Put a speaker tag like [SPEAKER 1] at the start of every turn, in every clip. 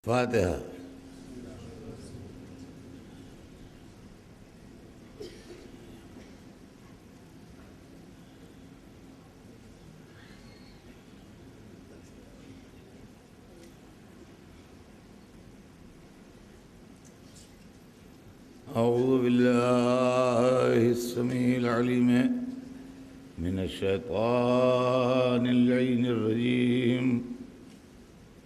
[SPEAKER 1] فاتحہ۔ اعوذ باللہ السمیع العلیم من الشیطان اللعین الرجیم،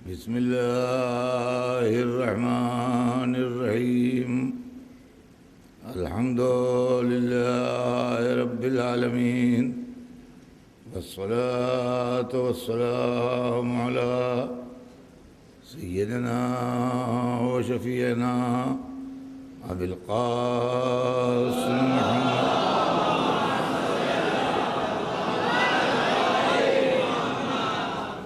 [SPEAKER 1] بسم اللہ الرحمن الرحیم، الحمد للہ رب العالمین، والصلاة والسلام علی سیدنا و شفیعنا ابی القاسم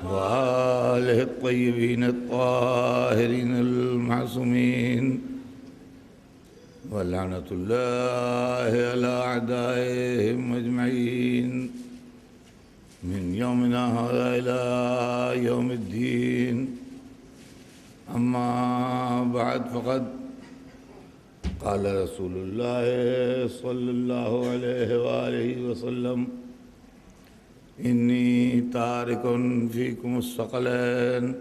[SPEAKER 1] وآلہ الطیبین الطاہرین المعصومین، ولعنۃ اللہ علی اعدائہم اجمعین من یومنا ھذا الی یوم الدین۔ اما بعد فقد قال رسول اللہ صلی اللہ علیہ وآلہ وسلم: انی تارک فیکم الثقلین،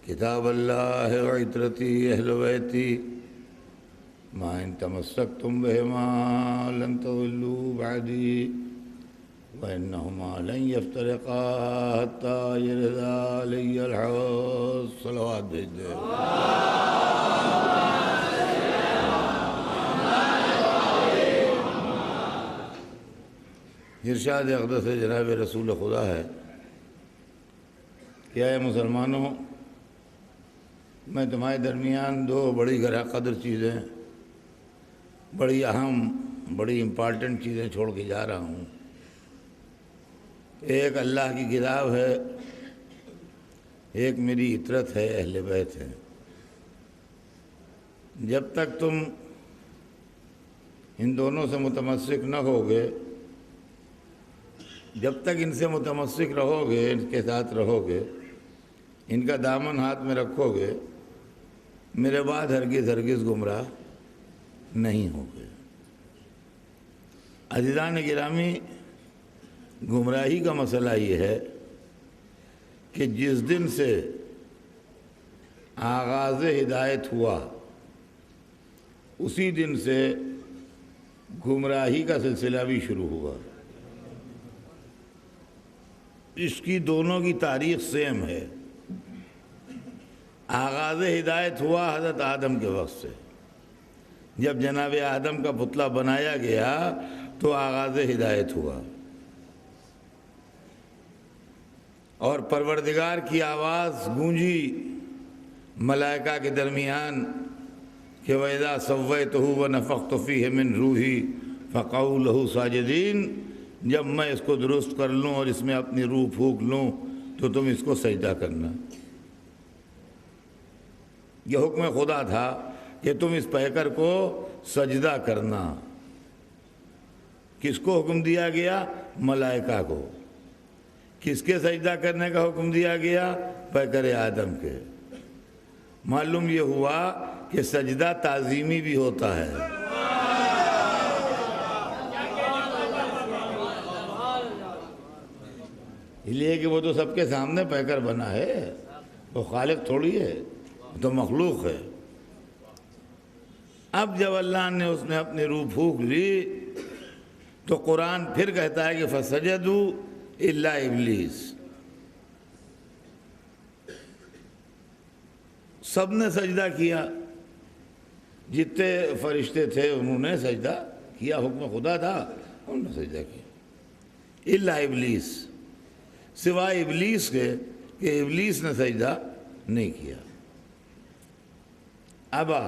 [SPEAKER 1] کتاب اللہ وعترتی اہل بیتی، ما ان تمسکتم بہما لن تضلوا بعدی وانہما لن یفترقا حتی یرد علی الحوض۔ صلوات بھیج دے۔ ارشاد اقدس جناب رسول خدا ہے کہ اے مسلمانوں، میں تمہارے درمیان دو بڑی گرہ قدر چیزیں، بڑی اہم، بڑی امپارٹنٹ چیزیں چھوڑ کے جا رہا ہوں۔ ایک اللہ کی کتاب ہے، ایک میری عطرت ہے، اہل بیت ہے۔ جب تک تم ان دونوں سے متمسک نہ ہوگے، جب تک ان سے متمسک رہو گے، ان کے ساتھ رہو گے، ان کا دامن ہاتھ میں رکھو گے، میرے بعد ہرگز ہرگز گمراہ نہیں ہوگے۔ عزیزان گرامی، گمراہی کا مسئلہ یہ ہے کہ جس دن سے آغاز ہدایت ہوا، اسی دن سے گمراہی کا سلسلہ بھی شروع ہوا۔ اس کی دونوں کی تاریخ سیم ہے۔ آغاز ہدایت ہوا حضرت آدم کے وقت سے، جب جناب آدم کا پتلا بنایا گیا تو آغاز ہدایت ہوا، اور پروردگار کی آواز گونجی ملائکہ کے درمیان کہ وَإِذَا سَوَّيْتُهُ وَنَفَخْتُ فِيهِ مِنْ رُوحِي فَقَعُوا لَهُ سَاجِدِينَ، جب میں اس کو درست کر لوں اور اس میں اپنی روح پھونک لوں تو تم اس کو سجدہ کرنا۔ یہ حکم خدا تھا کہ تم اس پیکر کو سجدہ کرنا۔ کس کو حکم دیا گیا؟ ملائکہ کو۔ کس کے سجدہ کرنے کا حکم دیا گیا؟ پیکر آدم کے۔ معلوم یہ ہوا کہ سجدہ تعظیمی بھی ہوتا ہے۔ اس لیے کہ وہ تو سب کے سامنے پیکر بنا ہے، وہ خالق تھوڑی ہے، وہ تو مخلوق ہے۔ اب جب اللہ نے اس میں اپنی روح پھونک لی تو قرآن پھر کہتا ہے کہ فَسَجَدُوا إِلَّا إِبْلِيسَ، سب نے سجدہ کیا، جتنے فرشتے تھے انہوں نے سجدہ کیا، حکم خدا تھا انہوں نے سجدہ کیا۔ إِلَّا إِبْلِيسَ، سوائے ابلیس کے کہ ابلیس نے سجدہ نہیں کیا۔ ابا،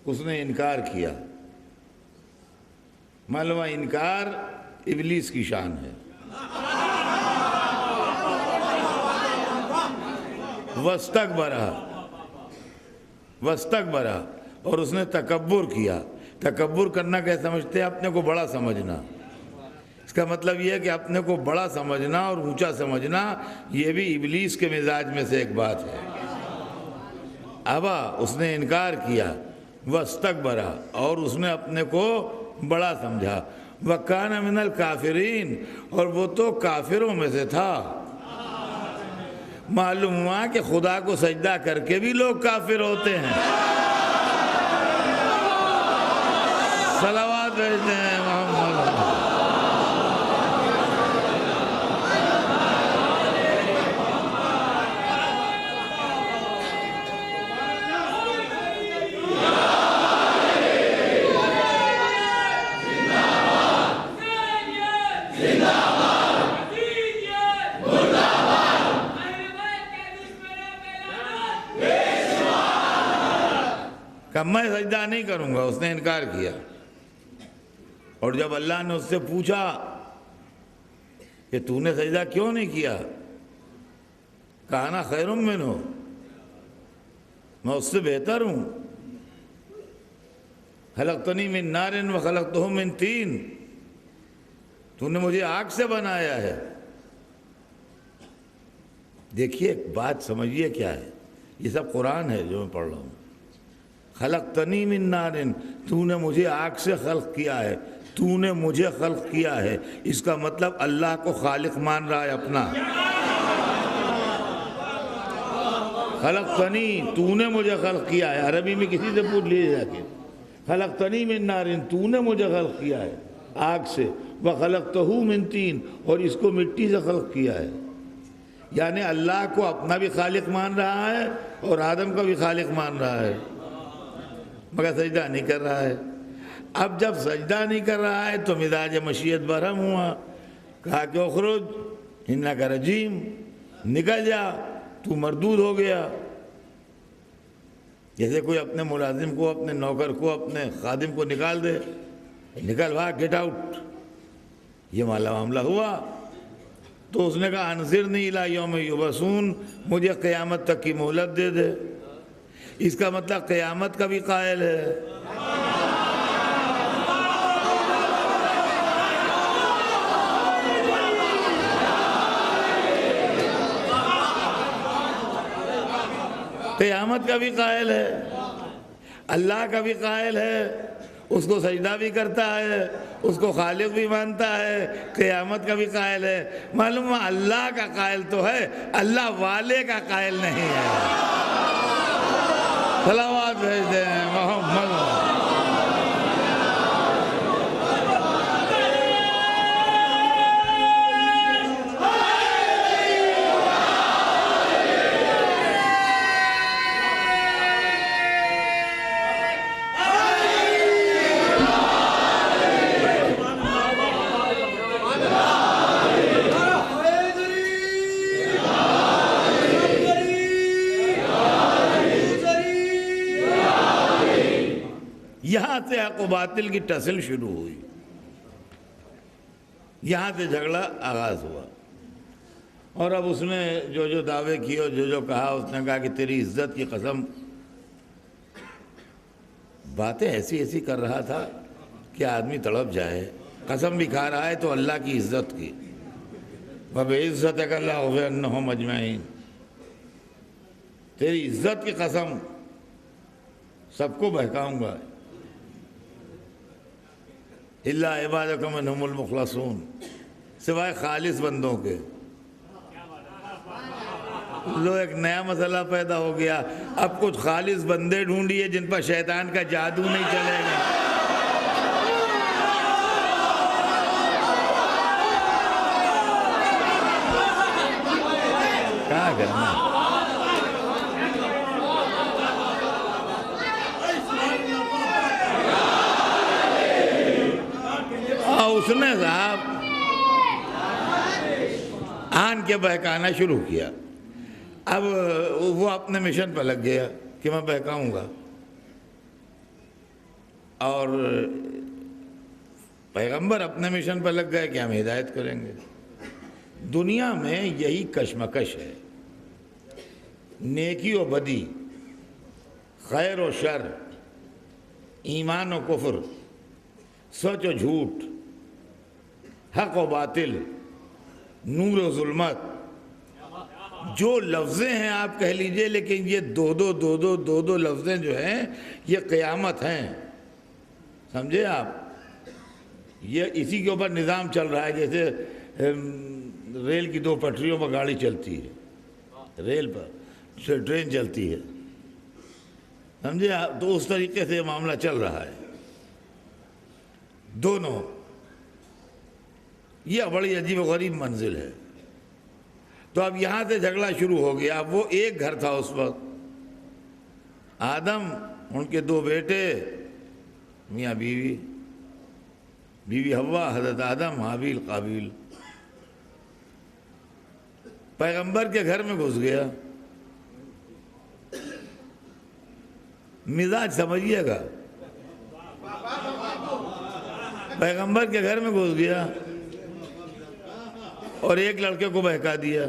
[SPEAKER 1] اس نے انکار کیا۔ معلوم ہے انکار ابلیس کی شان ہے۔ وَاسْتَكْبَرَ، اور اس نے تکبر کیا۔ تکبر کرنا کیا سمجھتے ہیں؟ اپنے کو بڑا سمجھنا۔ اس کا مطلب یہ ہے کہ اپنے کو بڑا سمجھنا اور اونچا سمجھنا، یہ بھی ابلیس کے مزاج میں سے ایک بات ہے۔ ابا، اس نے انکار کیا، واستکبرا، اور اس نے اپنے کو بڑا سمجھا، وکان من الکافرین، اور وہ تو کافروں میں سے تھا۔ معلوم ہوا کہ خدا کو سجدہ کر کے بھی لوگ کافر ہوتے ہیں۔ صلوات بھیجتے ہیں محمد۔ کہ میں سجدہ نہیں کروں گا، اس نے انکار کیا۔ اور جب اللہ نے اس سے پوچھا کہ تو نے سجدہ کیوں نہیں کیا، کہا انا خیر منہ، میں اس سے بہتر ہوں، خلقتنی من نار وخلقتہ من طین، تو نے مجھے آگ سے بنایا ہے۔ دیکھیے ایک بات سمجھیے کیا ہے، یہ سب قرآن ہے جو میں پڑھ رہا ہوں۔ خلقتنی من نار، تو نے مجھے آگ سے خلق کیا ہے، تو نے مجھے خلق کیا ہے، اس کا مطلب اللہ کو خالق مان رہا ہے اپنا۔ خلقتنی، تو نے مجھے خلق کیا ہے، عربی میں کسی سے پوچھ لیجیے جا کے، خلقتنی من نار، تو نے مجھے خلق کیا ہے آگ سے، وخلقتہ من طین، اور اس کو مٹی سے خلق کیا ہے۔ یعنی اللہ کو اپنا بھی خالق مان رہا ہے اور آدم کا بھی خالق مان رہا ہے، مگر سجدہ نہیں کر رہا ہے۔ اب جب سجدہ نہیں کر رہا ہے تو مزاج مشیت برہم ہوا، کہا کہ اخرج انک رجیم، نکل جا، تو مردود ہو گیا۔ جیسے کوئی اپنے ملازم کو، اپنے نوکر کو، اپنے خادم کو نکال دے، نکل بھاگ، گیٹ آؤٹ، یہ معاملہ ہوا۔ تو اس نے کہا انظرنی الی یوم یبعثون، مجھے قیامت تک کی مہلت دے دے۔ اس کا مطلب قیامت کا بھی قائل ہے۔ قیامت کا بھی قائل ہے، اللہ کا بھی قائل ہے، اس کو سجدہ بھی کرتا ہے، اس کو خالق بھی مانتا ہے، قیامت کا بھی قائل ہے۔ معلوم ہے اللہ کا قائل تو ہے، اللہ والے کا قائل نہیں ہے۔ صلوات بھیجتے ہیں محمد۔ یہاں سے حق و باطل کی ٹسل شروع ہوئی، یہاں سے جھگڑا آغاز ہوا۔ اور اب اس نے جو دعوے کیے اور جو کہا، اس نے کہا کہ تیری عزت کی قسم، باتیں ایسی کر رہا تھا کہ آدمی تڑپ جائے۔ قسم بھی کھا رہا ہے تو اللہ کی عزت کی، وَبِعِزَّتِكَ لَأُغْوِيَنَّهُمْ أَجْمَعِينَ، تیری عزت کی قسم سب کو بہکاؤں گا، الا عبادک منہم المخلصون، سوائے خالص بندوں کے۔ لو ایک نیا مسئلہ پیدا ہو گیا، اب کچھ خالص بندے ڈھونڈیے جن پر شیطان کا جادو نہیں چلے گا۔ کیا کرنا؟ اس نے صاحب آن کے بہکانا شروع کیا۔ اب وہ اپنے مشن پہ لگ گیا کہ میں بہکاؤں گا، اور پیغمبر اپنے مشن پہ لگ گئے کہ ہم ہدایت کریں گے۔ دنیا میں یہی کشمکش ہے، نیکی و بدی، خیر و شر، ایمان و کفر، سچ و جھوٹ، حق و باطل، نور و ظلمت، جو لفظیں ہیں آپ کہہ لیجئے، لیکن یہ دو لفظیں جو ہیں یہ قیامت ہیں، سمجھے آپ؟ یہ اسی کے اوپر نظام چل رہا ہے، جیسے ریل کی 2 پٹریوں پر گاڑی چلتی ہے، ریل پر ٹرین چلتی ہے، سمجھے آپ؟ تو اس طریقے سے یہ معاملہ چل رہا ہے دونوں۔ یہ بڑی عجیب و غریب منزل ہے۔ تو اب یہاں سے جھگڑا شروع ہو گیا۔ اب وہ ایک گھر تھا اس وقت، آدم، ان کے 2 بیٹے، میاں بیوی، بیوی حوا، حضرت آدم، حابیل قابیل۔ پیغمبر کے گھر میں گھس گیا، مزاج سمجھیے گا، پیغمبر کے گھر میں گھس گیا اور ایک لڑکے کو بہکا دیا۔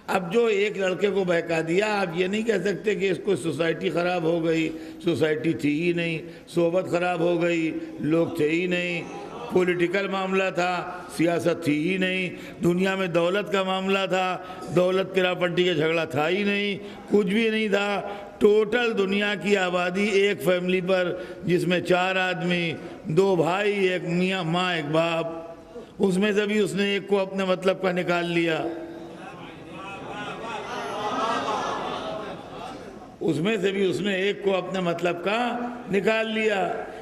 [SPEAKER 1] اب جو ایک لڑکے کو بہکا دیا، آپ یہ نہیں کہہ سکتے کہ اس کو سوسائٹی خراب ہو گئی، سوسائٹی تھی ہی نہیں، صحبت خراب ہو گئی، لوگ تھے ہی نہیں، پولیٹیکل معاملہ تھا، سیاست تھی ہی نہیں، دنیا میں دولت کا معاملہ تھا، دولت پراپرٹی کا جھگڑا تھا ہی نہیں، کچھ بھی نہیں تھا۔ ٹوٹل دنیا کی آبادی ایک فیملی پر، جس میں 4 آدمی، 2 بھائی، ایک میاں، ماں، ایک باپ، اس میں سے بھی اس نے ایک کو اپنے مطلب کا نکال لیا، اس میں سے بھی اس نے ایک کو اپنے مطلب کا نکال لیا۔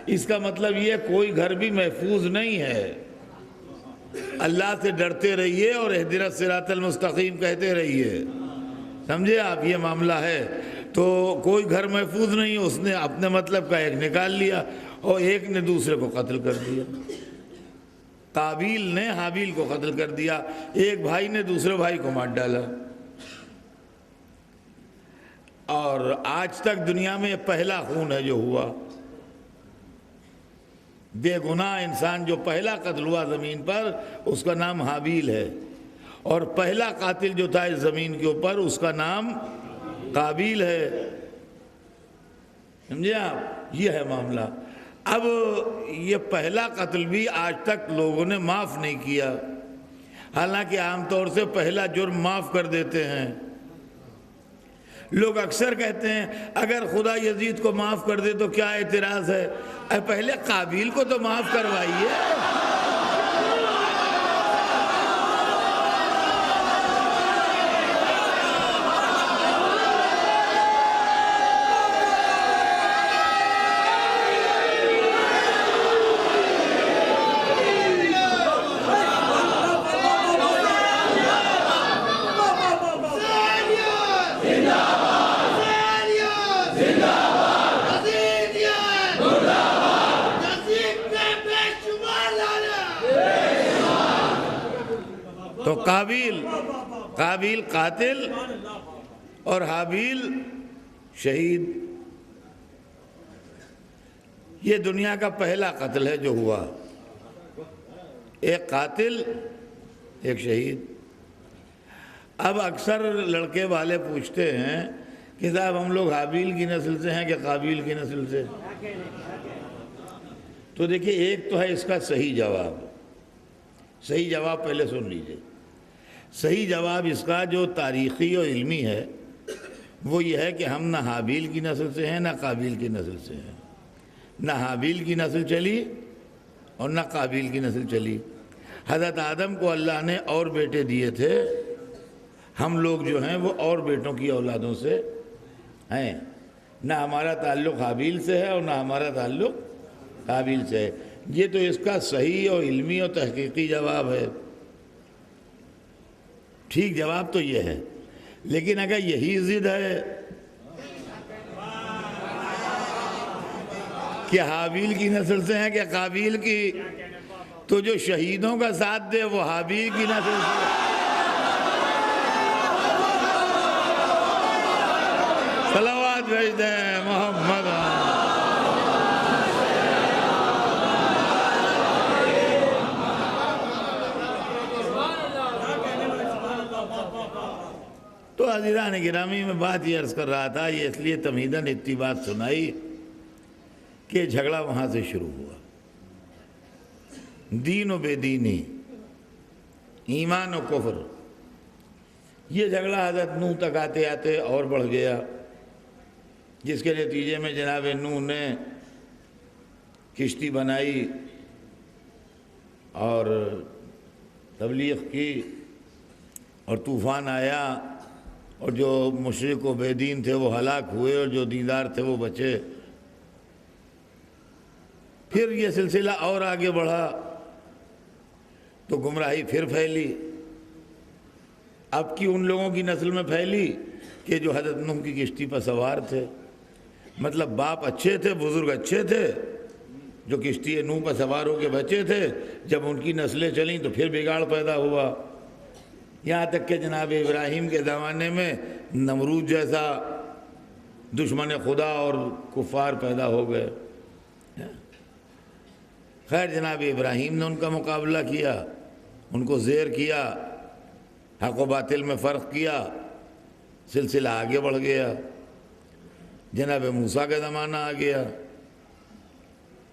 [SPEAKER 1] اس کا مطلب یہ کوئی گھر بھی محفوظ نہیں ہے۔ اللہ سے ڈرتے رہیے اور اہدنا الصراط المستقیم کہتے رہیے، سمجھے آپ؟ یہ معاملہ ہے۔ تو کوئی گھر محفوظ نہیں، اس نے اپنے مطلب کا ایک نکال لیا اور ایک نے دوسرے کو قتل کر دیا۔ قابیل نے حابیل کو قتل کر دیا، ایک بھائی نے دوسرے بھائی کو مار ڈالا۔ اور آج تک دنیا میں پہلا خون ہے جو ہوا، بے گناہ انسان جو پہلا قتل ہوا زمین پر، اس کا نام حابیل ہے، اور پہلا قاتل جو تھا اس زمین کے اوپر، اس کا نام قابیل ہے، سمجھے آپ؟ یہ ہے معاملہ۔ اب یہ پہلا قتل بھی آج تک لوگوں نے معاف نہیں کیا، حالانکہ عام طور سے پہلا جرم معاف کر دیتے ہیں۔ لوگ اکثر کہتے ہیں اگر خدا یزید کو معاف کر دے تو کیا اعتراض ہے؟ پہلے قابیل کو تو معاف کروائیے۔ تو قابیل قاتل اور حابیل شہید، یہ دنیا کا پہلا قتل ہے جو ہوا، ایک قاتل ایک شہید۔ اب اکثر لڑکے والے پوچھتے ہیں کہ صاحب ہم لوگ حابیل کی نسل سے ہیں کہ قابیل کی نسل سے؟ تو دیکھیے، ایک تو ہے اس کا صحیح جواب۔ صحیح جواب پہلے سن لیجئے۔ صحیح جواب اس کا جو تاریخی اور علمی ہے وہ یہ ہے کہ ہم نہ حابیل کی نسل سے ہیں نہ قابیل کی نسل سے ہیں، نہ حابیل کی نسل چلی اور نہ قابیل کی نسل چلی۔ حضرت آدم کو اللہ نے اور بیٹے دیے تھے، ہم لوگ جو ہیں وہ اور بیٹوں کی اولادوں سے ہیں، نہ ہمارا تعلق حابیل سے ہے اور نہ ہمارا تعلق قابیل سے ہے۔ یہ تو اس کا صحیح اور علمی اور تحقیقی جواب ہے۔ ٹھیک جواب تو یہ ہے، لیکن اگر یہی ضد ہے کہ حابیل کی نسل سے ہیں کہ قابیل کی، تو جو شہیدوں کا ساتھ دے وہ حابیل کی نسل سے۔ صلوات بھیج دیں محمد۔ تو عزیزان گرامی، میں بات یہ عرض کر رہا تھا، یہ اس لیے تمہیداً اتنی بات سنائی کہ جھگڑا وہاں سے شروع ہوا۔ دین و بے دینی، ایمان و کفر، یہ جھگڑا حضرت نوح تک آتے آتے اور بڑھ گیا، جس کے نتیجے میں جناب نوح نے کشتی بنائی اور تبلیغ کی، اور طوفان آیا، اور جو مشرک و بے دین تھے وہ ہلاک ہوئے، اور جو دیندار تھے وہ بچے۔ پھر یہ سلسلہ اور آگے بڑھا تو گمراہی پھر پھیلی، اب کی ان لوگوں کی نسل میں پھیلی کہ جو حضرت نوح کی کشتی پر سوار تھے، مطلب باپ اچھے تھے، بزرگ اچھے تھے، جو کشتی نوح پر سوار ہو کے بچے تھے، جب ان کی نسلیں چلیں تو پھر بگاڑ پیدا ہوا، یہاں تک کہ جناب ابراہیم کے زمانے میں نمرود جیسا دشمن خدا اور کفار پیدا ہو گئے۔ خیر جناب ابراہیم نے ان کا مقابلہ کیا، ان کو زیر کیا، حق و باطل میں فرق کیا، سلسلہ آگے بڑھ گیا۔ جناب موسیٰ کا زمانہ آ گیا،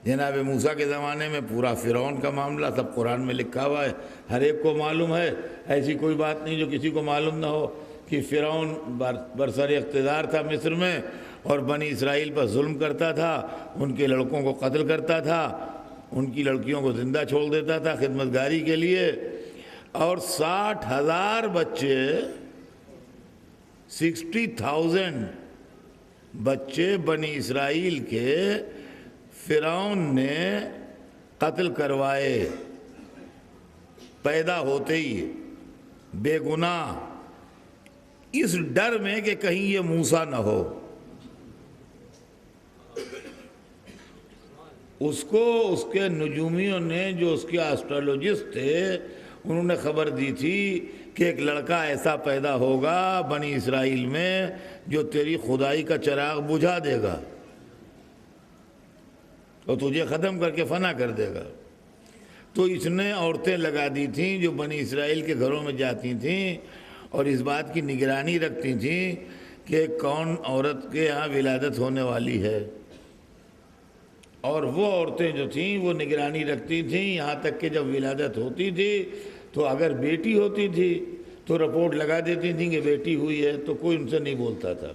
[SPEAKER 1] جناب موسیٰ کے زمانے میں پورا فرعون کا معاملہ سب قرآن میں لکھا ہوا ہے، ہر ایک کو معلوم ہے، ایسی کوئی بات نہیں جو کسی کو معلوم نہ ہو کہ فرعون برسر اقتدار تھا مصر میں، اور بنی اسرائیل پر ظلم کرتا تھا، ان کے لڑکوں کو قتل کرتا تھا، ان کی لڑکیوں کو زندہ چھوڑ دیتا تھا خدمتگاری کے لیے، اور 60,000 بچے، 60,000 بچے بنی اسرائیل کے فرعون نے قتل کروائے پیدا ہوتے ہی، بے گناہ، اس ڈر میں کہ کہیں یہ موسیٰ نہ ہو۔ اس کو اس کے نجومیوں نے، جو اس کے ایسٹرولوجسٹ تھے، انہوں نے خبر دی تھی کہ ایک لڑکا ایسا پیدا ہوگا بنی اسرائیل میں جو تیری خدائی کا چراغ بجھا دے گا اور تجھے ختم کر کے فنا کر دے گا۔ تو اس نے عورتیں لگا دی تھیں جو بنی اسرائیل کے گھروں میں جاتی تھیں اور اس بات کی نگرانی رکھتی تھیں کہ کون عورت کے ہاں ولادت ہونے والی ہے، اور وہ عورتیں جو تھیں وہ نگرانی رکھتی تھیں، یہاں تک کہ جب ولادت ہوتی تھی تو اگر بیٹی ہوتی تھی تو رپورٹ لگا دیتی تھیں کہ بیٹی ہوئی ہے، تو کوئی ان سے نہیں بولتا تھا،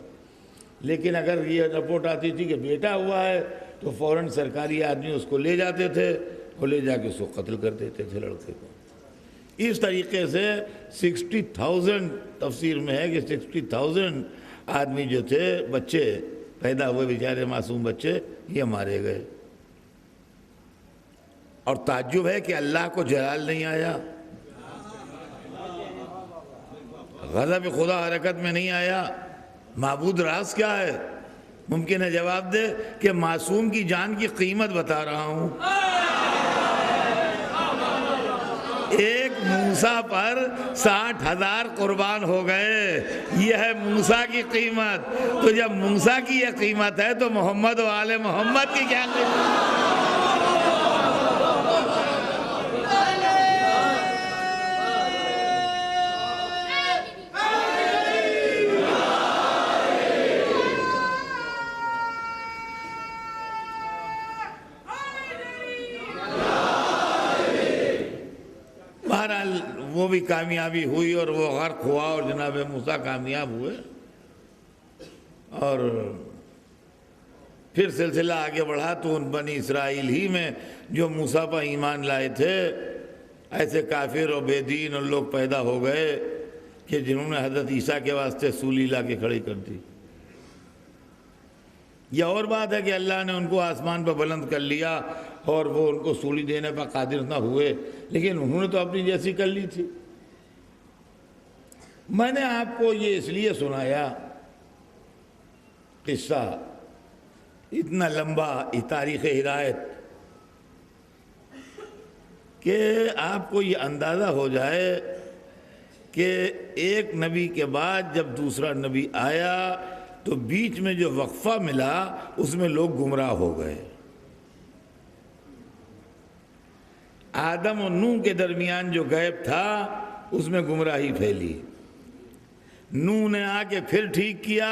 [SPEAKER 1] لیکن اگر یہ رپورٹ آتی تھی کہ بیٹا ہوا ہے تو فوراً سرکاری آدمی اس کو لے جاتے تھے اور لے جا کے اس کو قتل کر دیتے تھے لڑکے کو۔ اس طریقے سے 60,000 تفسیر میں ہے کہ 60,000 آدمی جو تھے، بچے پیدا ہوئے، بیچارے معصوم بچے، یہ مارے گئے۔ اور تعجب ہے کہ اللہ کو جلال نہیں آیا، غضب خدا حرکت میں نہیں آیا۔ معبود راز کیا ہے؟ ممکن ہے جواب دے کہ معصوم کی جان کی قیمت بتا رہا ہوں۔ ایک موسیٰ پر 60,000 قربان ہو گئے، یہ ہے موسیٰ کی قیمت۔ تو جب موسیٰ کی یہ قیمت ہے تو محمد و آل محمد کی کیا قیمت؟ بہرحال وہ بھی کامیابی ہوئی اور وہ غرق ہوا اور جناب موسیٰ کامیاب ہوئے، اور پھر سلسلہ آگے بڑھا تو ان بنی اسرائیل ہی میں جو موسیٰ پر ایمان لائے تھے، ایسے کافر اور بے دین اور لوگ پیدا ہو گئے کہ جنہوں نے حضرت عیسیٰ کے واسطے سولی لا کے کھڑی کر دی۔ یہ اور بات ہے کہ اللہ نے ان کو آسمان پر بلند کر لیا اور وہ ان کو سولی دینے پر قادر نہ ہوئے، لیکن انہوں نے تو اپنی جیسی کر لی تھی۔ میں نے آپ کو یہ اس لیے سنایا قصہ اتنا لمبا، تاریخ ہدایت، کہ آپ کو یہ اندازہ ہو جائے کہ ایک نبی کے بعد جب دوسرا نبی آیا تو بیچ میں جو وقفہ ملا اس میں لوگ گمراہ ہو گئے۔ آدم اور نوح کے درمیان جو گیپ تھا اس میں گمراہی پھیلی، نوح نے آ کے پھر ٹھیک کیا،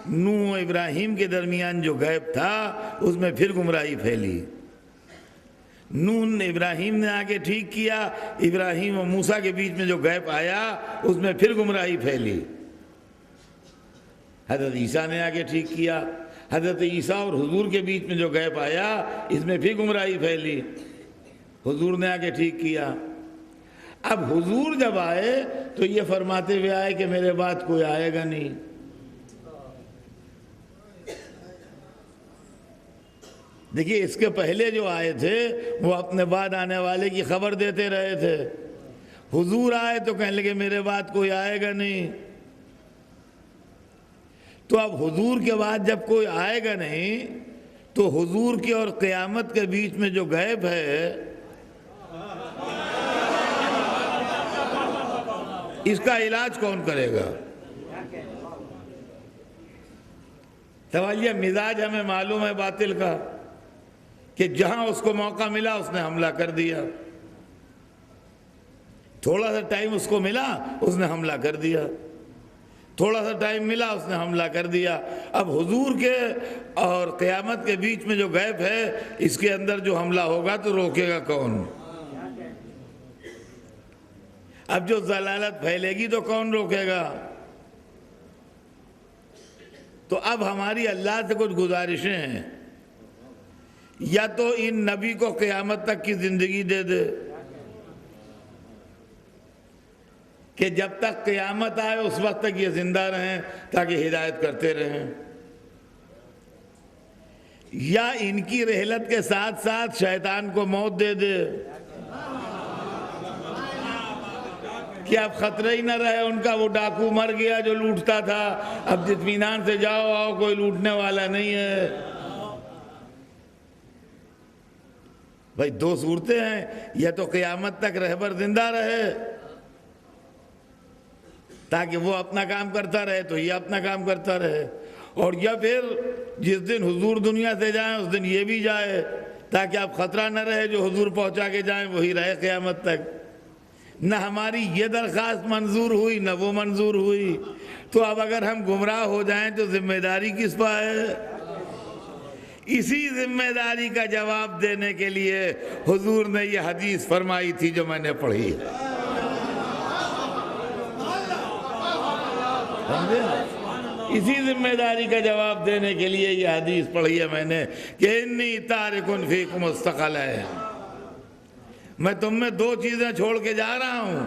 [SPEAKER 1] نوح و ابراہیم کے درمیان جو گیپ تھا اس میں پھر گمراہی پھیلی، نوح نے ابراہیم نے آ کے ٹھیک کیا، ابراہیم اور موسیٰ کے بیچ میں جو گیپ آیا اس میں پھر گمراہی پھیلی، حضرت عیسیٰ نے آ کے ٹھیک کیا، حضرت عیسیٰ اور حضور کے بیچ میں جو گیپ آیا اس میں پھر گمراہی پھیلی، حضور نے آ کے ٹھیک کیا۔ اب حضور جب آئے تو یہ فرماتے ہوئے آئے کہ میرے بعد کوئی آئے گا نہیں۔ دیکھیے اس کے پہلے جو آئے تھے وہ اپنے بعد آنے والے کی خبر دیتے رہے تھے، حضور آئے تو کہنے لگے میرے بعد کوئی آئے گا نہیں۔ تو اب حضور کے بعد جب کوئی آئے گا نہیں تو حضور کی اور قیامت کے بیچ میں جو گیپ ہے اس کا علاج کون کرے گا؟ سوالیہ مزاج ہمیں معلوم ہے باطل کا کہ جہاں اس کو موقع ملا اس نے حملہ کر دیا، تھوڑا سا ٹائم اس کو ملا اس نے حملہ کر دیا، تھوڑا سا ٹائم ملا اس نے حملہ کر دیا۔ اب حضور کے اور قیامت کے بیچ میں جو گیپ ہے اس کے اندر جو حملہ ہوگا تو روکے گا کون؟ اب جو ضلالت پھیلے گی تو کون روکے گا؟ تو اب ہماری اللہ سے کچھ گزارشیں ہیں، یا تو ان نبی کو قیامت تک کی زندگی دے دے کہ جب تک قیامت آئے اس وقت تک یہ زندہ رہیں تاکہ ہدایت کرتے رہیں، یا ان کی رحلت کے ساتھ ساتھ شیطان کو موت دے دے کہ اب خطرہ ہی نہ رہے ان کا، وہ ڈاکو مر گیا جو لوٹتا تھا، اب اطمینان سے جاؤ آؤ کوئی لوٹنے والا نہیں ہے۔ بھائی دو صورتیں ہیں، یا تو قیامت تک رہبر زندہ رہے تاکہ وہ اپنا کام کرتا رہے تو یہ اپنا کام کرتا رہے، اور یا پھر جس دن حضور دنیا سے جائیں اس دن یہ بھی جائے تاکہ اب خطرہ نہ رہے، جو حضور پہنچا کے جائیں وہی رہے قیامت تک۔ نہ ہماری یہ درخواست منظور ہوئی نہ وہ منظور ہوئی، تو اب اگر ہم گمراہ ہو جائیں تو ذمہ داری کس پہ ہے؟ اسی ذمہ داری کا جواب دینے کے لیے حضور نے یہ حدیث فرمائی تھی جو میں نے پڑھی ہے، اسی ذمہ داری کا جواب دینے کے لیے یہ حدیث پڑھی ہے میں نے کہ انی تارکن فیکم الثقلین، میں تم میں دو چیزیں چھوڑ کے جا رہا ہوں،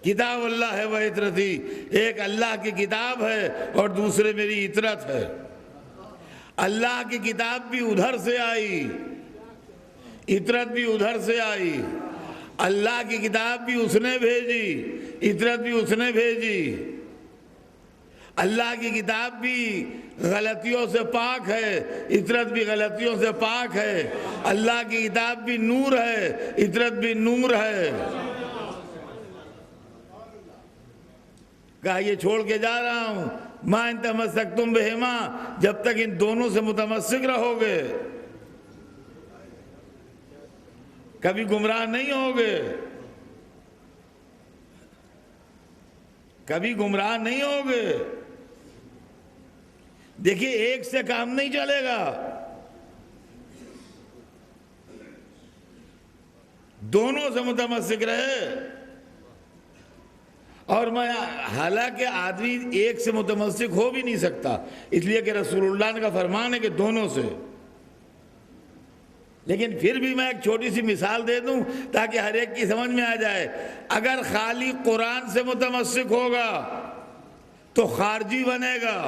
[SPEAKER 1] کتاب اللہ ہے و عطرتی، ایک اللہ کی کتاب ہے اور دوسرے میری عطرت ہے۔ اللہ کی کتاب بھی ادھر سے آئی، عطرت بھی ادھر سے آئی، اللہ کی کتاب بھی اس نے بھیجی، عطرت بھی اس نے بھیجی، اللہ کی کتاب بھی غلطیوں سے پاک ہے، عطرت بھی غلطیوں سے پاک ہے، اللہ کی کتاب بھی نور ہے، عطرت بھی نور ہے۔ کہا یہ چھوڑ کے جا رہا ہوں، ما ان تمسکتم بہما، جب تک ان دونوں سے متمسک رہو گے کبھی گمراہ نہیں ہوگے، کبھی گمراہ نہیں ہوگے۔ دیکھیے ایک سے کام نہیں چلے گا، دونوں سے متمسک رہے۔ اور میں حالانکہ آدمی ایک سے متمسک ہو بھی نہیں سکتا، اس لیے کہ رسول اللہ کا فرمان ہے کہ دونوں سے، لیکن پھر بھی میں ایک چھوٹی سی مثال دے دوں تاکہ ہر ایک کی سمجھ میں آ جائے۔ اگر خالی قرآن سے متمسک ہوگا تو خارجی بنے گا،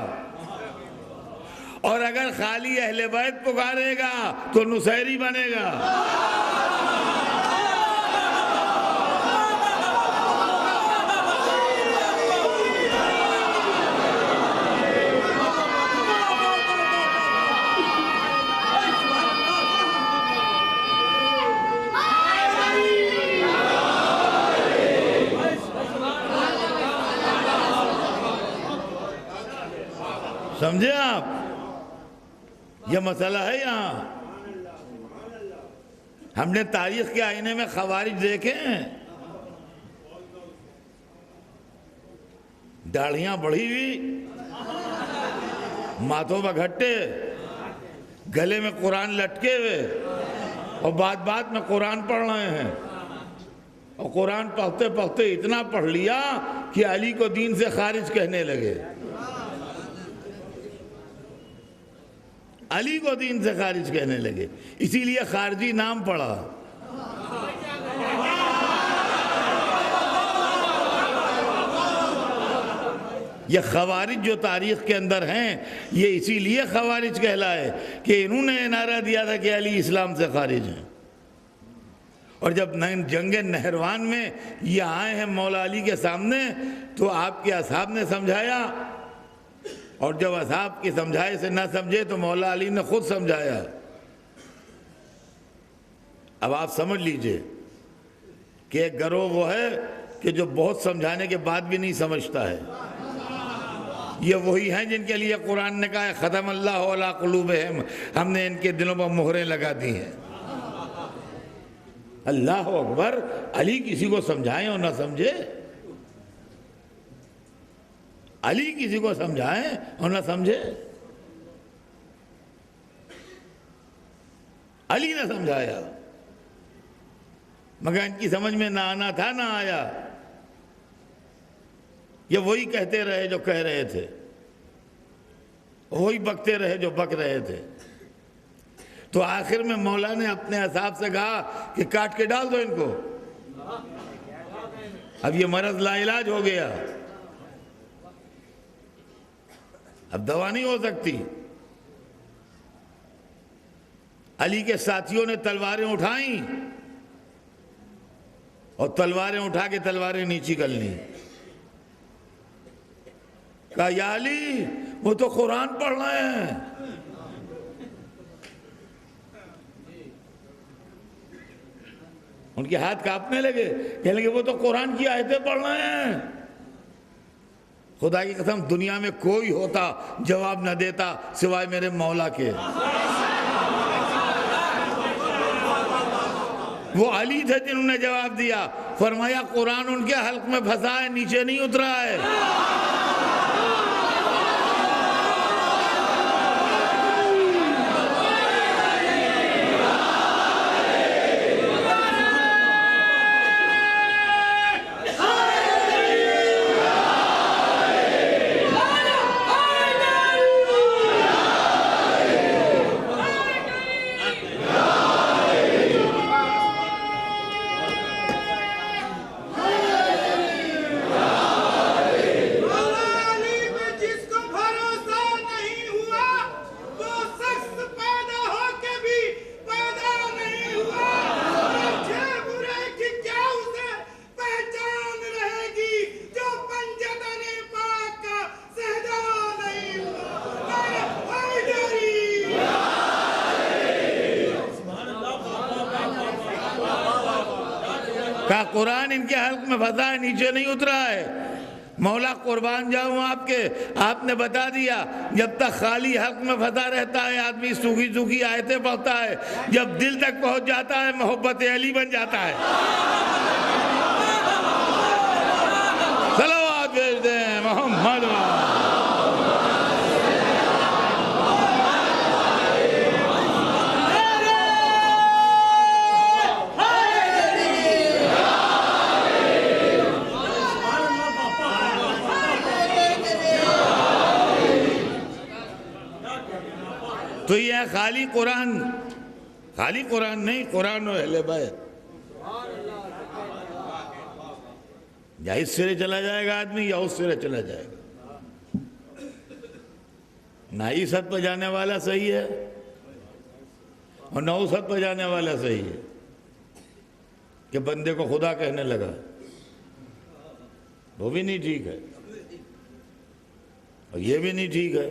[SPEAKER 1] اور اگر خالی اہل بیت پکارے گا تو نصیری بنے گا۔ سمجھے آپ؟ یہ مسئلہ ہے یہاں۔ ہم نے تاریخ کے آئینے میں خوارج دیکھے ہیں، داڑھیاں بڑھی ہوئی، ماتھوں پہ گھٹے، گلے میں قرآن لٹکے ہوئے، اور بات بات میں قرآن پڑھ رہے ہیں، اور قرآن پڑھتے پڑھتے اتنا پڑھ لیا کہ علی کو دین سے خارج کہنے لگے، علی کو دین سے خارج کہنے لگے، اسی لیے خارجی نام پڑا۔ یہ خوارج جو تاریخ کے اندر ہیں، یہ اسی لیے خوارج کہلائے کہ انہوں نے نعرہ دیا تھا کہ علی اسلام سے خارج ہیں، اور جب جنگ نہروان میں یہ آئے ہیں مولا علی کے سامنے تو آپ کے اصحاب نے سمجھایا، اور جب اصحاب کی سمجھائے سے نہ سمجھے تو مولا علی نے خود سمجھایا۔ اب آپ سمجھ لیجئے کہ ایک گروہ وہ ہے کہ جو بہت سمجھانے کے بعد بھی نہیں سمجھتا ہے، یہ وہی ہیں جن کے لیے قرآن نے کہا ہے ختم اللہ علی قلوبہم، ہم نے ان کے دلوں پر مہریں لگا دی ہیں۔ اللہ اکبر، علی کسی کو سمجھائیں اور نہ سمجھے، علی کسی کو سمجھائیں اور نہ سمجھے، علی نے سمجھایا، مگر ان کی سمجھ میں نہ آنا تھا، نہ آیا، یہ وہی کہتے رہے جو کہہ رہے تھے، وہی بکتے رہے جو بک رہے تھے۔ تو آخر میں مولا نے اپنے اصحاب سے کہا کہ کاٹ کے ڈال دو ان کو، اب یہ مرض لا علاج ہو گیا، اب دوا نہیں ہو سکتی۔ علی کے ساتھیوں نے تلواریں اٹھائیں اور تلواریں اٹھا کے تلواریں نیچی کر لیں، کہا یا علی وہ تو قرآن پڑھ رہے ہیں۔ ان کے ہاتھ کانپنے لگے، کہنے لگے وہ تو قرآن کی آیتیں پڑھ رہے ہیں۔ خدا کی قسم دنیا میں کوئی ہوتا جواب نہ دیتا سوائے میرے مولا کے۔ وہ علی تھے جنہوں نے جواب دیا، فرمایا قرآن ان کے حلق میں پھنسا ہے، نیچے نہیں اترا ہے۔ کہا قرآن ان کے حلق میں پھنسا ہے، نیچے نہیں اترا ہے۔ مولا قربان جاؤں آپ کے، آپ نے بتا دیا جب تک خالی حلق میں پھنسا رہتا ہے آدمی سوکھی سوکھی آیتیں پڑھتا ہے، جب دل تک پہنچ جاتا ہے محبت علی بن جاتا ہے۔ صلوات بھیج دیں محمد۔ تو یہ ہے خالی قرآن نہیں، قرآن و اہل بیت۔ یا اس سرے چلا جائے گا آدمی یا اس سرے چلا جائے گا، نہ اس حد پہ جانے والا صحیح ہے اور نہ اس حد پہ جانے والا صحیح ہے کہ بندے کو خدا کہنے لگا، وہ بھی نہیں ٹھیک ہے اور یہ بھی نہیں ٹھیک ہے۔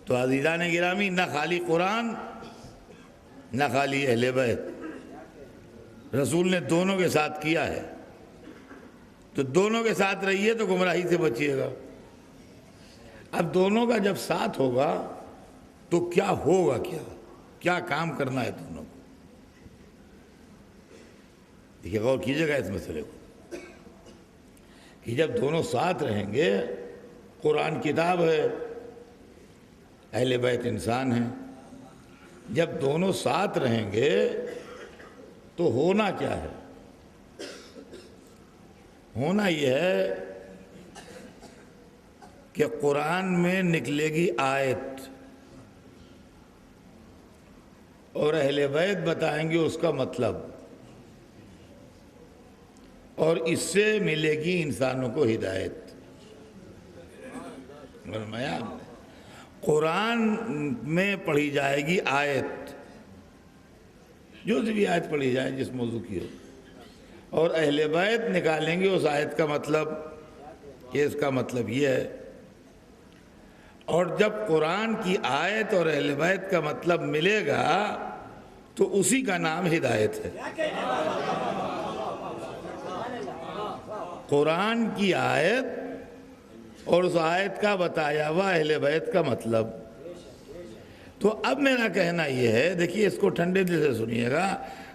[SPEAKER 1] تو عزیزان گرامی، نہ خالی قرآن نہ خالی اہل بیت، رسول نے دونوں کے ساتھ کیا ہے، تو دونوں کے ساتھ رہیے تو گمراہی سے بچیے گا۔ اب دونوں کا جب ساتھ ہوگا تو کیا ہوگا، کیا کام کرنا ہے دونوں کو، دیکھیے غور کیجیے گا اس مسئلے کو کہ جب دونوں ساتھ رہیں گے، قرآن کتاب ہے، اہل بیت انسان ہیں، جب دونوں ساتھ رہیں گے تو ہونا کیا ہے؟ ہونا یہ ہے کہ قرآن میں نکلے گی آیت اور اہل بیت بتائیں گے اس کا مطلب، اور اس سے ملے گی انسانوں کو ہدایت۔ فرمایا قرآن میں پڑھی جائے گی آیت، جو بھی آیت پڑھی جائے جس موضوع کی ہو، اور اہل بیت نکالیں گے اس آیت کا مطلب کہ اس کا مطلب یہ ہے۔ اور جب قرآن کی آیت اور اہل بیت کا مطلب ملے گا تو اسی کا نام ہدایت ہے۔ قرآن کی آیت اور اس آیت کا بتایا ہوا اہل بیت کا مطلب۔ تو اب میرا کہنا یہ ہے، دیکھیے اس کو ٹھنڈے دل سے سنیے گا،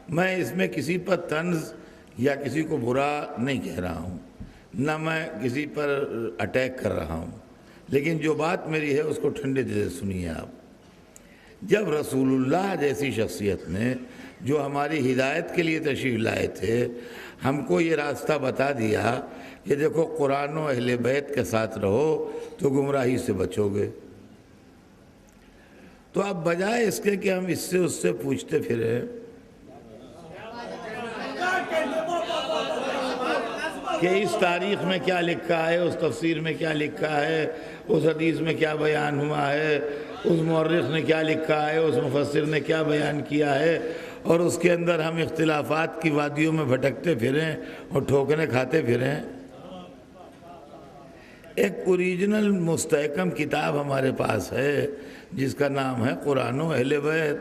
[SPEAKER 1] میں اس میں کسی پر طنز یا کسی کو برا نہیں کہہ رہا ہوں، نہ میں کسی پر اٹیک کر رہا ہوں، لیکن جو بات میری ہے اس کو ٹھنڈے دل سے سنیے آپ۔ جب رسول اللہ جیسی شخصیت نے جو ہماری ہدایت کے لیے تشریف لائے تھے ہم کو یہ راستہ بتا دیا کہ دیکھو قرآن و اہل بیت کے ساتھ رہو تو گمراہی سے بچو گے، تو اب بجائے اس کے کہ ہم اس سے پوچھتے پھریں کہ اس تاریخ میں کیا لکھا ہے، اس تفسیر میں کیا لکھا ہے، اس حدیث میں کیا بیان ہوا ہے، اس مورخ نے کیا لکھا ہے، اس مفسر نے کیا بیان کیا ہے، اور اس کے اندر ہم اختلافات کی وادیوں میں بھٹکتے پھریں اور ٹھوکریں کھاتے پھریں۔ ایک اوریجنل مستحکم کتاب ہمارے پاس ہے جس کا نام ہے قرآن و اہل بیت۔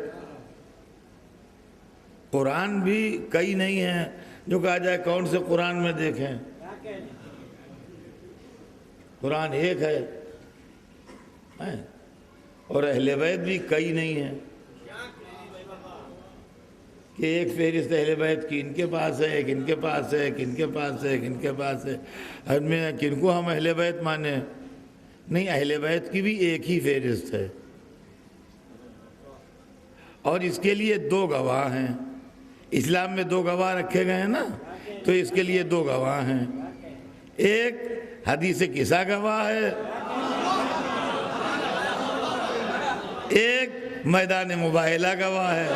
[SPEAKER 1] قرآن بھی کئی نہیں ہیں، جو کہا جائے کون سے قرآن میں دیکھیں، قرآن ایک ہے، اور اہل بیت بھی کئی نہیں ہیں کہ ایک فہرست اہل بیت کی ان کے پاس ہے، ایک ان کے پاس ہے، ایک ان کے پاس ہے، ایک ان کے پاس ہے۔ ہر میں کن کو ہم اہل بیت مانیں؟ نہیں، اہل بیت کی بھی ایک ہی فہرست ہے، اور اس کے لیے دو گواہ ہیں۔ اسلام میں دو گواہ رکھے گئے ہیں نا، تو اس کے لیے دو گواہ ہیں، ایک حدیث قصہ گواہ ہے، ایک میدان مباہلہ گواہ ہے۔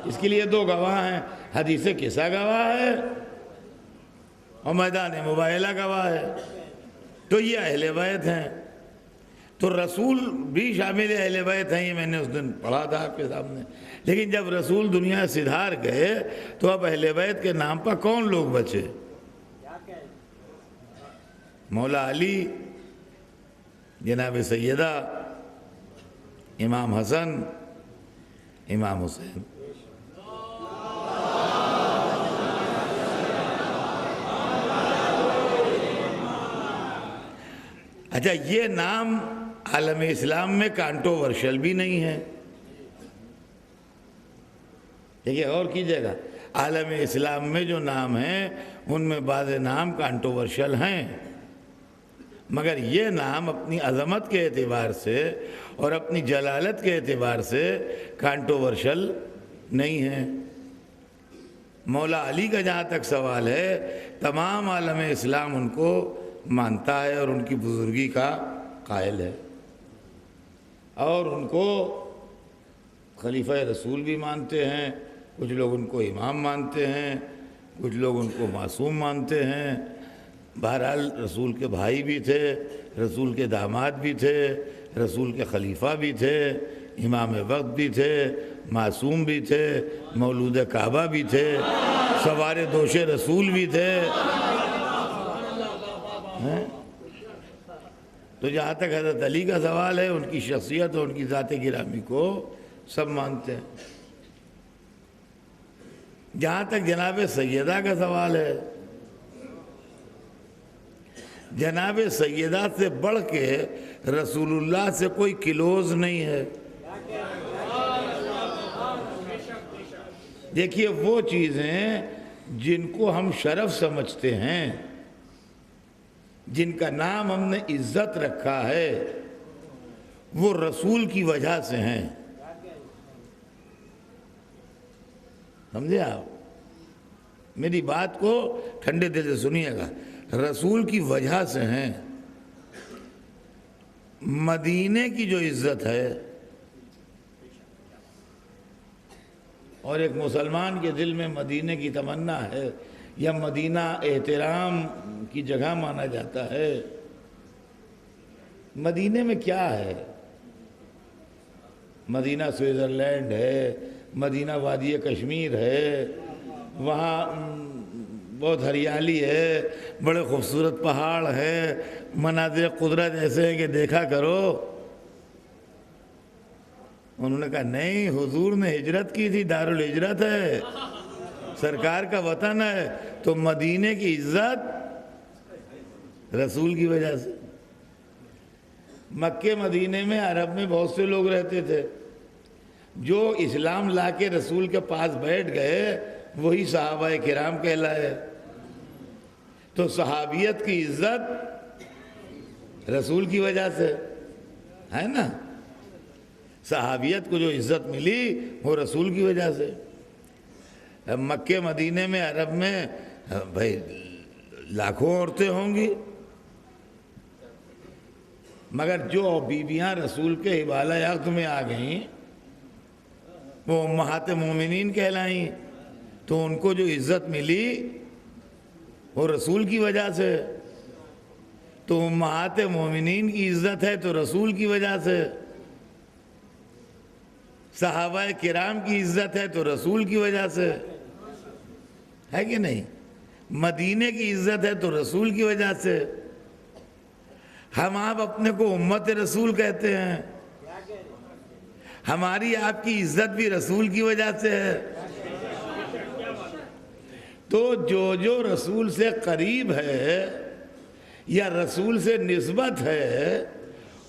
[SPEAKER 1] اس کے لیے دو گواہ ہیں، حدیث قصہ گواہ ہے اور میدان مباہلہ گواہ ہے، تو یہ اہل بیت ہیں۔ تو رسول بھی شامل اہل بیت ہیں، یہ میں نے اس دن پڑھا تھا آپ کے سامنے۔ لیکن جب رسول دنیا سے دھار گئے تو اب اہل بیت کے نام پر کون لوگ بچے؟ مولا علی، جناب سیدہ، امام حسن، امام حسین۔ اچھا، یہ نام عالم اسلام میں کانٹروورشل بھی نہیں ہے، دیکھیے اور کیجئے گا، عالم اسلام میں جو نام ہیں ان میں بعض نام کانٹروورشل ہیں، مگر یہ نام اپنی عظمت کے اعتبار سے اور اپنی جلالت کے اعتبار سے کانٹروورشل نہیں ہے۔ مولا علی کا جہاں تک سوال ہے، تمام عالم اسلام ان کو مانتا ہے اور ان کی بزرگی کا قائل ہے، اور ان کو خلیفہ رسول بھی مانتے ہیں، کچھ لوگ ان کو امام مانتے ہیں، کچھ لوگ ان کو معصوم مانتے ہیں۔ بہرحال رسول کے بھائی بھی تھے، رسول کے داماد بھی تھے، رسول کے خلیفہ بھی تھے، امام وقت بھی تھے، معصوم بھی تھے، مولود کعبہ بھی تھے، سوار دوش رسول بھی تھے۔ تو جہاں تک حضرت علی کا سوال ہے، ان کی شخصیت اور ان کی ذات گرامی کو سب مانتے ہیں۔ جہاں تک جناب سیدہ کا سوال ہے، جناب سیدہ سے بڑھ کے رسول اللہ سے کوئی کلوز نہیں ہے۔ دیکھیے وہ چیزیں جن کو ہم شرف سمجھتے ہیں، جن کا نام ہم نے عزت رکھا ہے وہ رسول کی وجہ سے ہیں. سمجھے آپ؟ میری بات کو ٹھنڈے دل سے سنیے گا. رسول کی وجہ سے ہیں. مدینے کی جو عزت ہے اور ایک مسلمان کے دل میں مدینے کی تمنا ہے یا مدینہ احترام کی جگہ مانا جاتا ہے. مدینے میں کیا ہے؟ مدینہ سوئٹزرلینڈ ہے، مدینہ وادی کشمیر ہے، وہاں بہت ہریالی ہے، بڑے خوبصورت پہاڑ ہے، مناظر قدرت ایسے ہیں کہ دیکھا کرو. انہوں نے کہا نہیں، حضور نے ہجرت کی تھی، دارالہجرت ہے، سرکار کا وطن ہے. تو مدینے کی عزت رسول کی وجہ سے. مکے مدینے میں عرب میں بہت سے لوگ رہتے تھے، جو اسلام لا کے رسول کے پاس بیٹھ گئے وہی صحابہ کرام کہلائے. تو صحابیت کی عزت رسول کی وجہ سے ہے نا. صحابیت کو جو عزت ملی وہ رسول کی وجہ سے. مکے مدینے میں عرب میں بھائی لاکھوں عورتیں ہوں گی، مگر جو بیویاں رسول کے حوالہ عقد میں آ گئیں وہ امہات مومنین کہلائیں. تو ان کو جو عزت ملی وہ رسول کی وجہ سے. تو امہات مومنین کی عزت ہے تو رسول کی وجہ سے. صحابہ کرام کی عزت ہے تو رسول کی وجہ سے، ہے کہ نہیں؟ مدینے کی عزت ہے تو رسول کی وجہ سے. ہم آپ اپنے کو امت رسول کہتے ہیں، ہماری آپ کی عزت بھی رسول کی وجہ سے ہے. تو جو رسول سے قریب ہے یا رسول سے نسبت ہے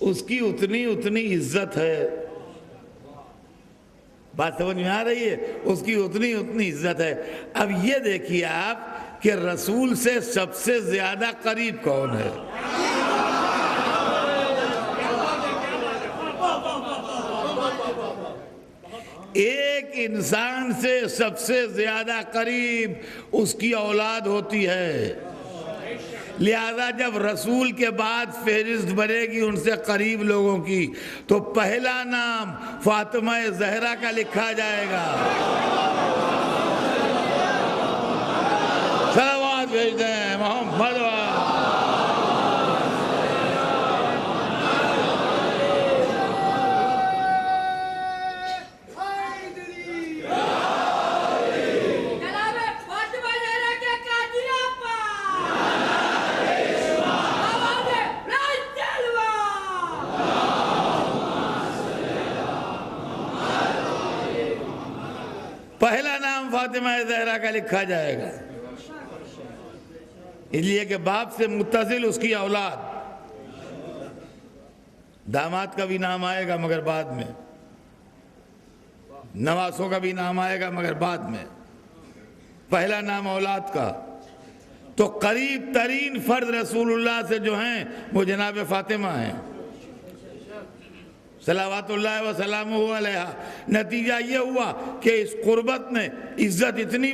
[SPEAKER 1] اس کی اتنی عزت ہے. بات سمجھ میں آ رہی ہے؟ اس کی اتنی عزت ہے. اب یہ دیکھیے آپ کہ رسول سے سب سے زیادہ قریب کون ہے؟ ایک انسان سے سب سے زیادہ قریب اس کی اولاد ہوتی ہے. لہذا جب رسول کے بعد فہرست بنے گی ان سے قریب لوگوں کی تو پہلا نام فاطمہ زہرا کا لکھا جائے گا. صلوات بھیج دیں محمد. پہلا نام فاطمہ زہرا کا لکھا جائے گا، اس لیے کہ باپ سے متصل اس کی اولاد. داماد کا بھی نام آئے گا مگر بعد میں، نواسوں کا بھی نام آئے گا مگر بعد میں. پہلا نام اولاد کا. تو قریب ترین فرد رسول اللہ سے جو ہیں وہ جناب فاطمہ ہیں صلوات اللہ وسلامہ علیہ. نتیجہ یہ ہوا کہ اس قربت نے عزت اتنی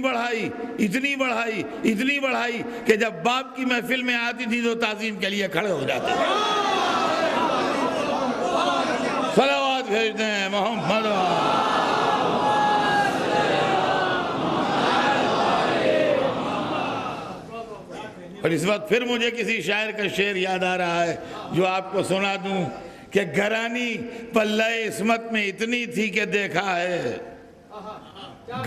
[SPEAKER 1] بڑھائی کہ جب باپ کی محفل میں آتی تھی تو تعظیم کے لیے کھڑے ہو جاتے تھے. صلوات بھیجتے ہیں محمد. اور اس وقت پھر مجھے کسی شاعر کا شعر یاد آ رہا ہے جو آپ کو سنا دوں کہ گرانی پلہ عصمت میں اتنی تھی کہ دیکھا ہے.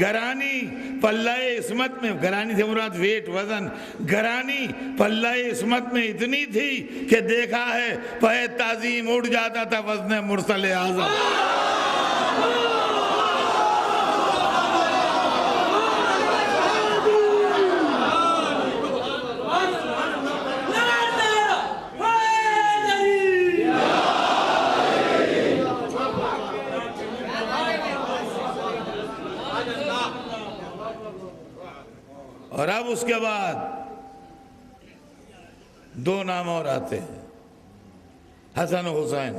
[SPEAKER 1] گرانی پلہ عصمت میں، گرانی سے مراد ویٹ وزن، گرانی پلہ عصمت میں اتنی تھی کہ دیکھا ہے پہ تعظیم اڑ جاتا تھا وزن مرسل اعظم. اور اب اس کے بعد دو نام اور آتے ہیں، حسن و حسین.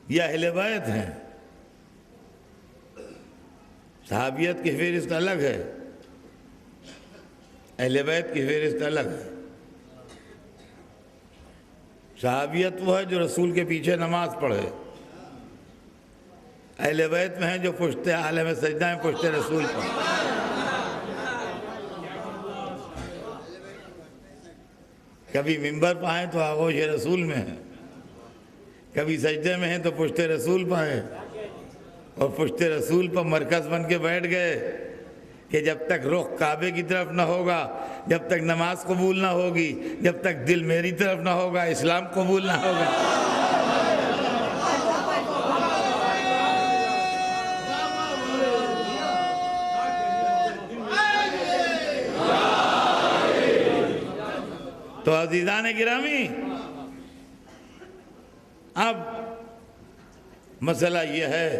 [SPEAKER 1] یہ اہل بیت ہیں. صحابیت کی فہرست الگ ہے، اہل بیت کی فہرست الگ ہے. صحابیت وہ ہے جو رسول کے پیچھے نماز پڑھے. اہل بیت میں ہیں جو پشت عالم سجدہ میں پشت رسول پڑھے. کبھی منبر پہ آئیں تو آغوش رسول میں ہیں، کبھی سجدے میں ہیں تو پشت رسول پہ ہیں، اور پشت رسول پر مرکز بن کے بیٹھ گئے کہ جب تک رخ کعبے کی طرف نہ ہوگا، جب تک نماز قبول نہ ہوگی، جب تک دل میری طرف نہ ہوگا، اسلام قبول نہ ہوگا. تو عزیزان گرامی، اب مسئلہ یہ ہے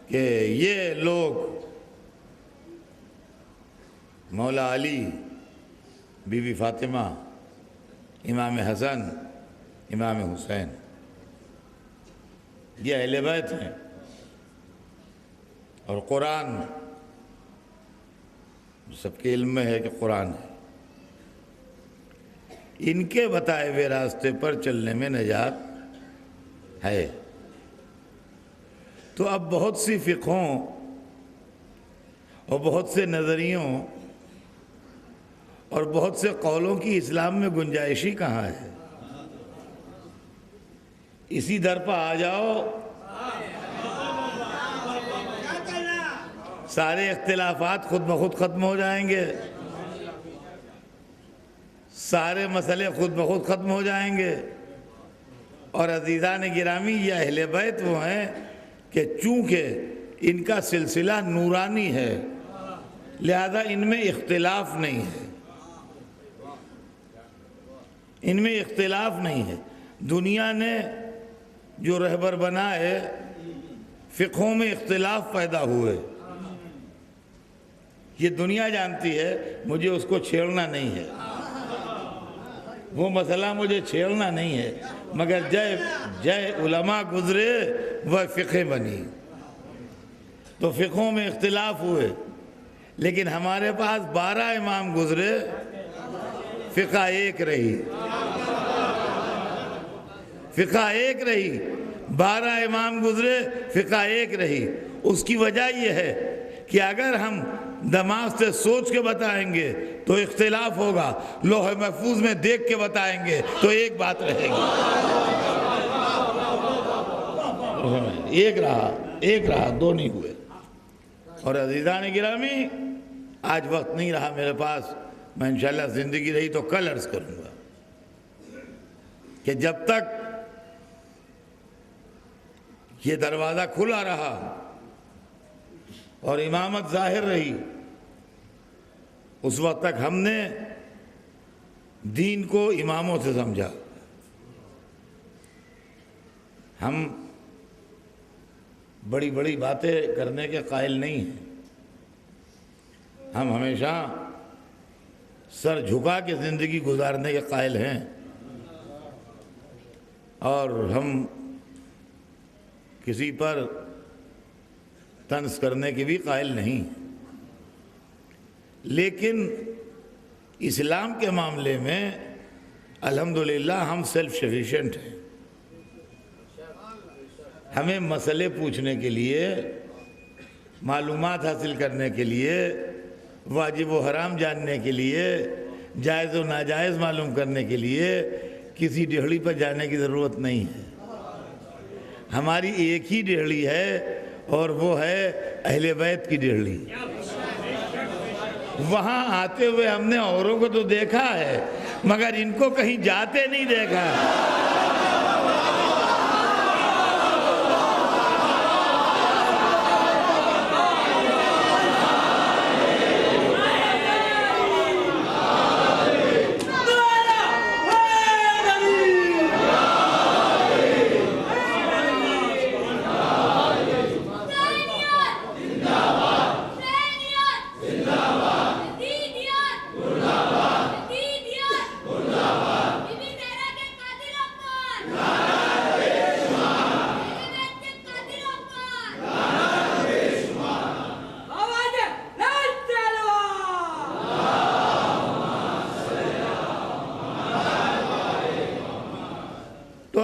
[SPEAKER 1] کہ یہ لوگ مولا علی، بی بی فاطمہ، امام حسن، امام حسین، یہ اہل بیت ہیں. اور قرآن سب کے علم میں ہے کہ قرآن ہے. ان کے بتائے ہوئے راستے پر چلنے میں نجات ہے. تو اب بہت سی فقہوں اور بہت سے نظریوں اور بہت سے قولوں کی اسلام میں گنجائشی کہاں ہے؟ اسی در پر آ جاؤ، سارے اختلافات خود بخود ختم ہو جائیں گے، سارے مسئلے خود بخود ختم ہو جائیں گے. اور عزیزان گرامی، یہ اہل بیت وہ ہیں کہ چونکہ ان کا سلسلہ نورانی ہے، لہذا ان میں اختلاف نہیں ہے. ان میں اختلاف نہیں ہے. دنیا نے جو رہبر بنائے، فقہوں میں اختلاف پیدا ہوئے. یہ دنیا جانتی ہے، مجھے اس کو چھیڑنا نہیں ہے، وہ مسئلہ مجھے چھیڑنا نہیں ہے. مگر جے علماء گزرے وہ فقہ بنی. تو فقہوں میں اختلاف ہوئے، لیکن ہمارے پاس 12 امام گزرے، فقہ ایک رہی. فقہ ایک رہی. 12 امام گزرے، فقہ ایک رہی. اس کی وجہ یہ ہے کہ اگر ہم دماغ سے سوچ کے بتائیں گے تو اختلاف ہوگا، لوح محفوظ میں دیکھ کے بتائیں گے تو ایک بات رہے گی. ایک رہا، دو نہیں ہوئے. اور عزیزان گرامی، آج وقت نہیں رہا میرے پاس، میں انشاءاللہ زندگی رہی تو کل عرض کروں گا کہ جب تک یہ دروازہ کھلا رہا اور امامت ظاہر رہی، اس وقت تک ہم نے دین کو اماموں سے سمجھا. ہم بڑی بڑی باتیں کرنے کے قائل نہیں ہیں. ہم ہمیشہ سر جھکا کے زندگی گزارنے کے قائل ہیں، اور ہم کسی پر طنز کرنے کی بھی قائل نہیں. لیکن اسلام کے معاملے میں الحمدللہ ہم سیلف سفیشینٹ ہیں. ہمیں مسئلے پوچھنے کے لیے، معلومات حاصل کرنے کے لیے، واجب و حرام جاننے کے لیے، جائز و ناجائز معلوم کرنے کے لیے کسی ڈہڑی پر جانے کی ضرورت نہیں ہے. ہماری ایک ہی ڈہڑی ہے، اور وہ ہے اہل بیت کی ڈہڑی. وہاں آتے ہوئے ہم نے اوروں کو تو دیکھا ہے، مگر ان کو کہیں جاتے نہیں دیکھا.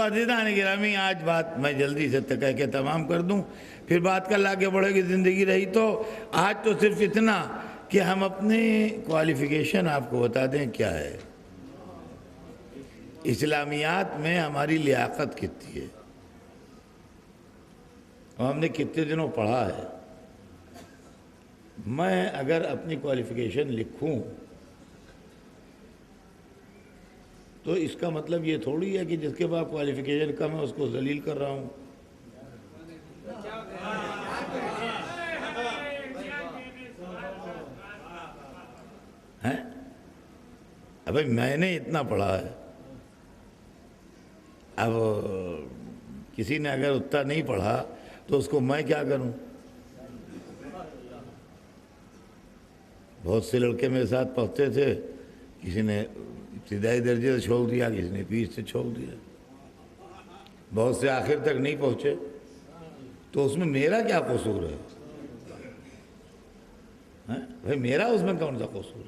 [SPEAKER 1] عزیزان گرامی، آج بات میں جلدی سے کہہ کے تمام کر دوں، پھر بات کل آگے بڑھے گی، زندگی رہی تو۔ آج تو صرف اتنا کہ ہم اپنی کوالیفیکیشن آپ کو بتا دیں کیا ہے۔ اسلامیات میں ہماری لیاقت کتنی ہے اور ہم نے کتنے دنوں پڑھا ہے۔ میں اگر اپنی کوالیفیکیشن لکھوں تو اس کا مطلب یہ تھوڑی ہے کہ جس کے پاس کوالیفیکیشن کم ہے اس کو ذلیل کر رہا ہوں۔ ابھی میں نے اتنا پڑھا ہے، اب کسی نے اگر اتنا نہیں پڑھا تو اس کو میں کیا کروں؟ بہت سے لڑکے میرے ساتھ پڑھتے تھے، کسی نے ابتدائی درجے سے چھوڑ دیا، کسی نے 20 سے چھوڑ دیا، بہت سے آخر تک نہیں پہنچے، تو اس میں میرا کیا قصور ہے؟ بھائی میرا اس میں کون سا قصور ہے؟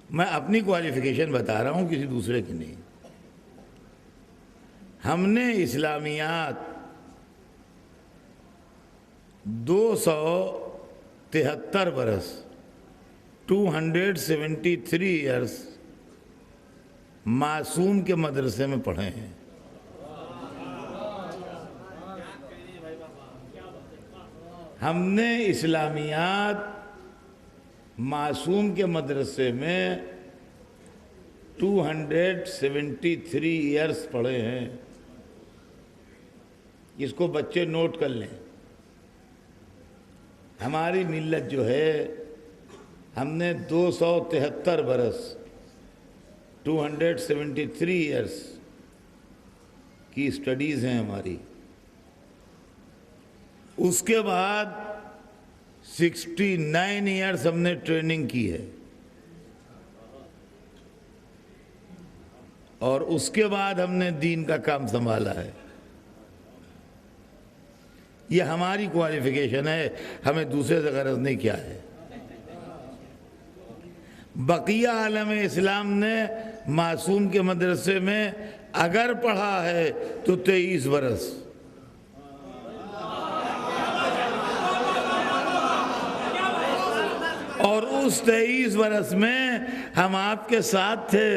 [SPEAKER 1] میں اپنی کوالیفیکیشن بتا رہا ہوں، کسی دوسرے کی نہیں۔ ہم نے اسلامیات 273 برس 273 ایئرس معصوم کے مدرسے میں پڑھے ہیں۔ ہم نے اسلامیات معصوم کے مدرسے میں 273 ایئرس پڑھے ہیں۔ اس کو بچے نوٹ کر لیں۔ ہماری ملت جو ہے، ہم نے 273 برس 273 ایئرس کی اسٹڈیز ہیں ہماری۔ اس کے بعد 69 ایئرس ہم نے ٹریننگ کی ہے، اور اس کے بعد ہم نے دین کا کام سنبھالا ہے۔ یہ ہماری کوالیفیکیشن ہے، ہمیں دوسرے سے غرض نہیں کیا ہے۔ بقیہ عالم اسلام نے معصوم کے مدرسے میں اگر پڑھا ہے تو 23 برس۔ اور اس 23 برس میں ہم آپ کے ساتھ تھے۔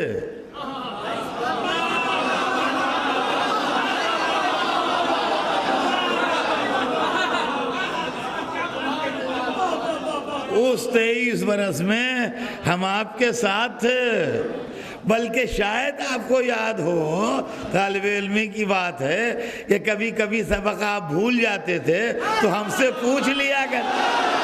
[SPEAKER 1] اس 23 برس میں ہم آپ کے ساتھ تھے، بلکہ شاید آپ کو یاد ہو، طالب علمی کی بات ہے کہ کبھی کبھی سبق آپ بھول جاتے تھے تو ہم سے پوچھ لیا کرتے۔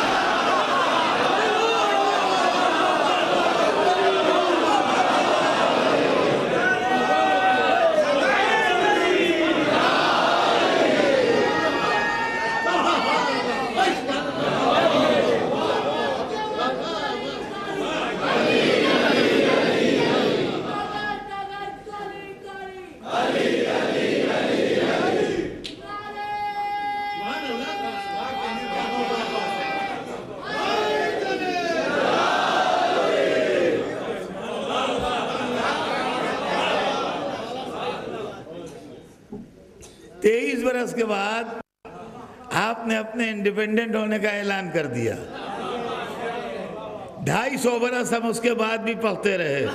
[SPEAKER 1] برس کے بعد آپ نے اپنے انڈیپینڈنٹ ہونے کا اعلان کر دیا۔ 250 برس ہم اس کے بعد بھی پڑھتے رہے۔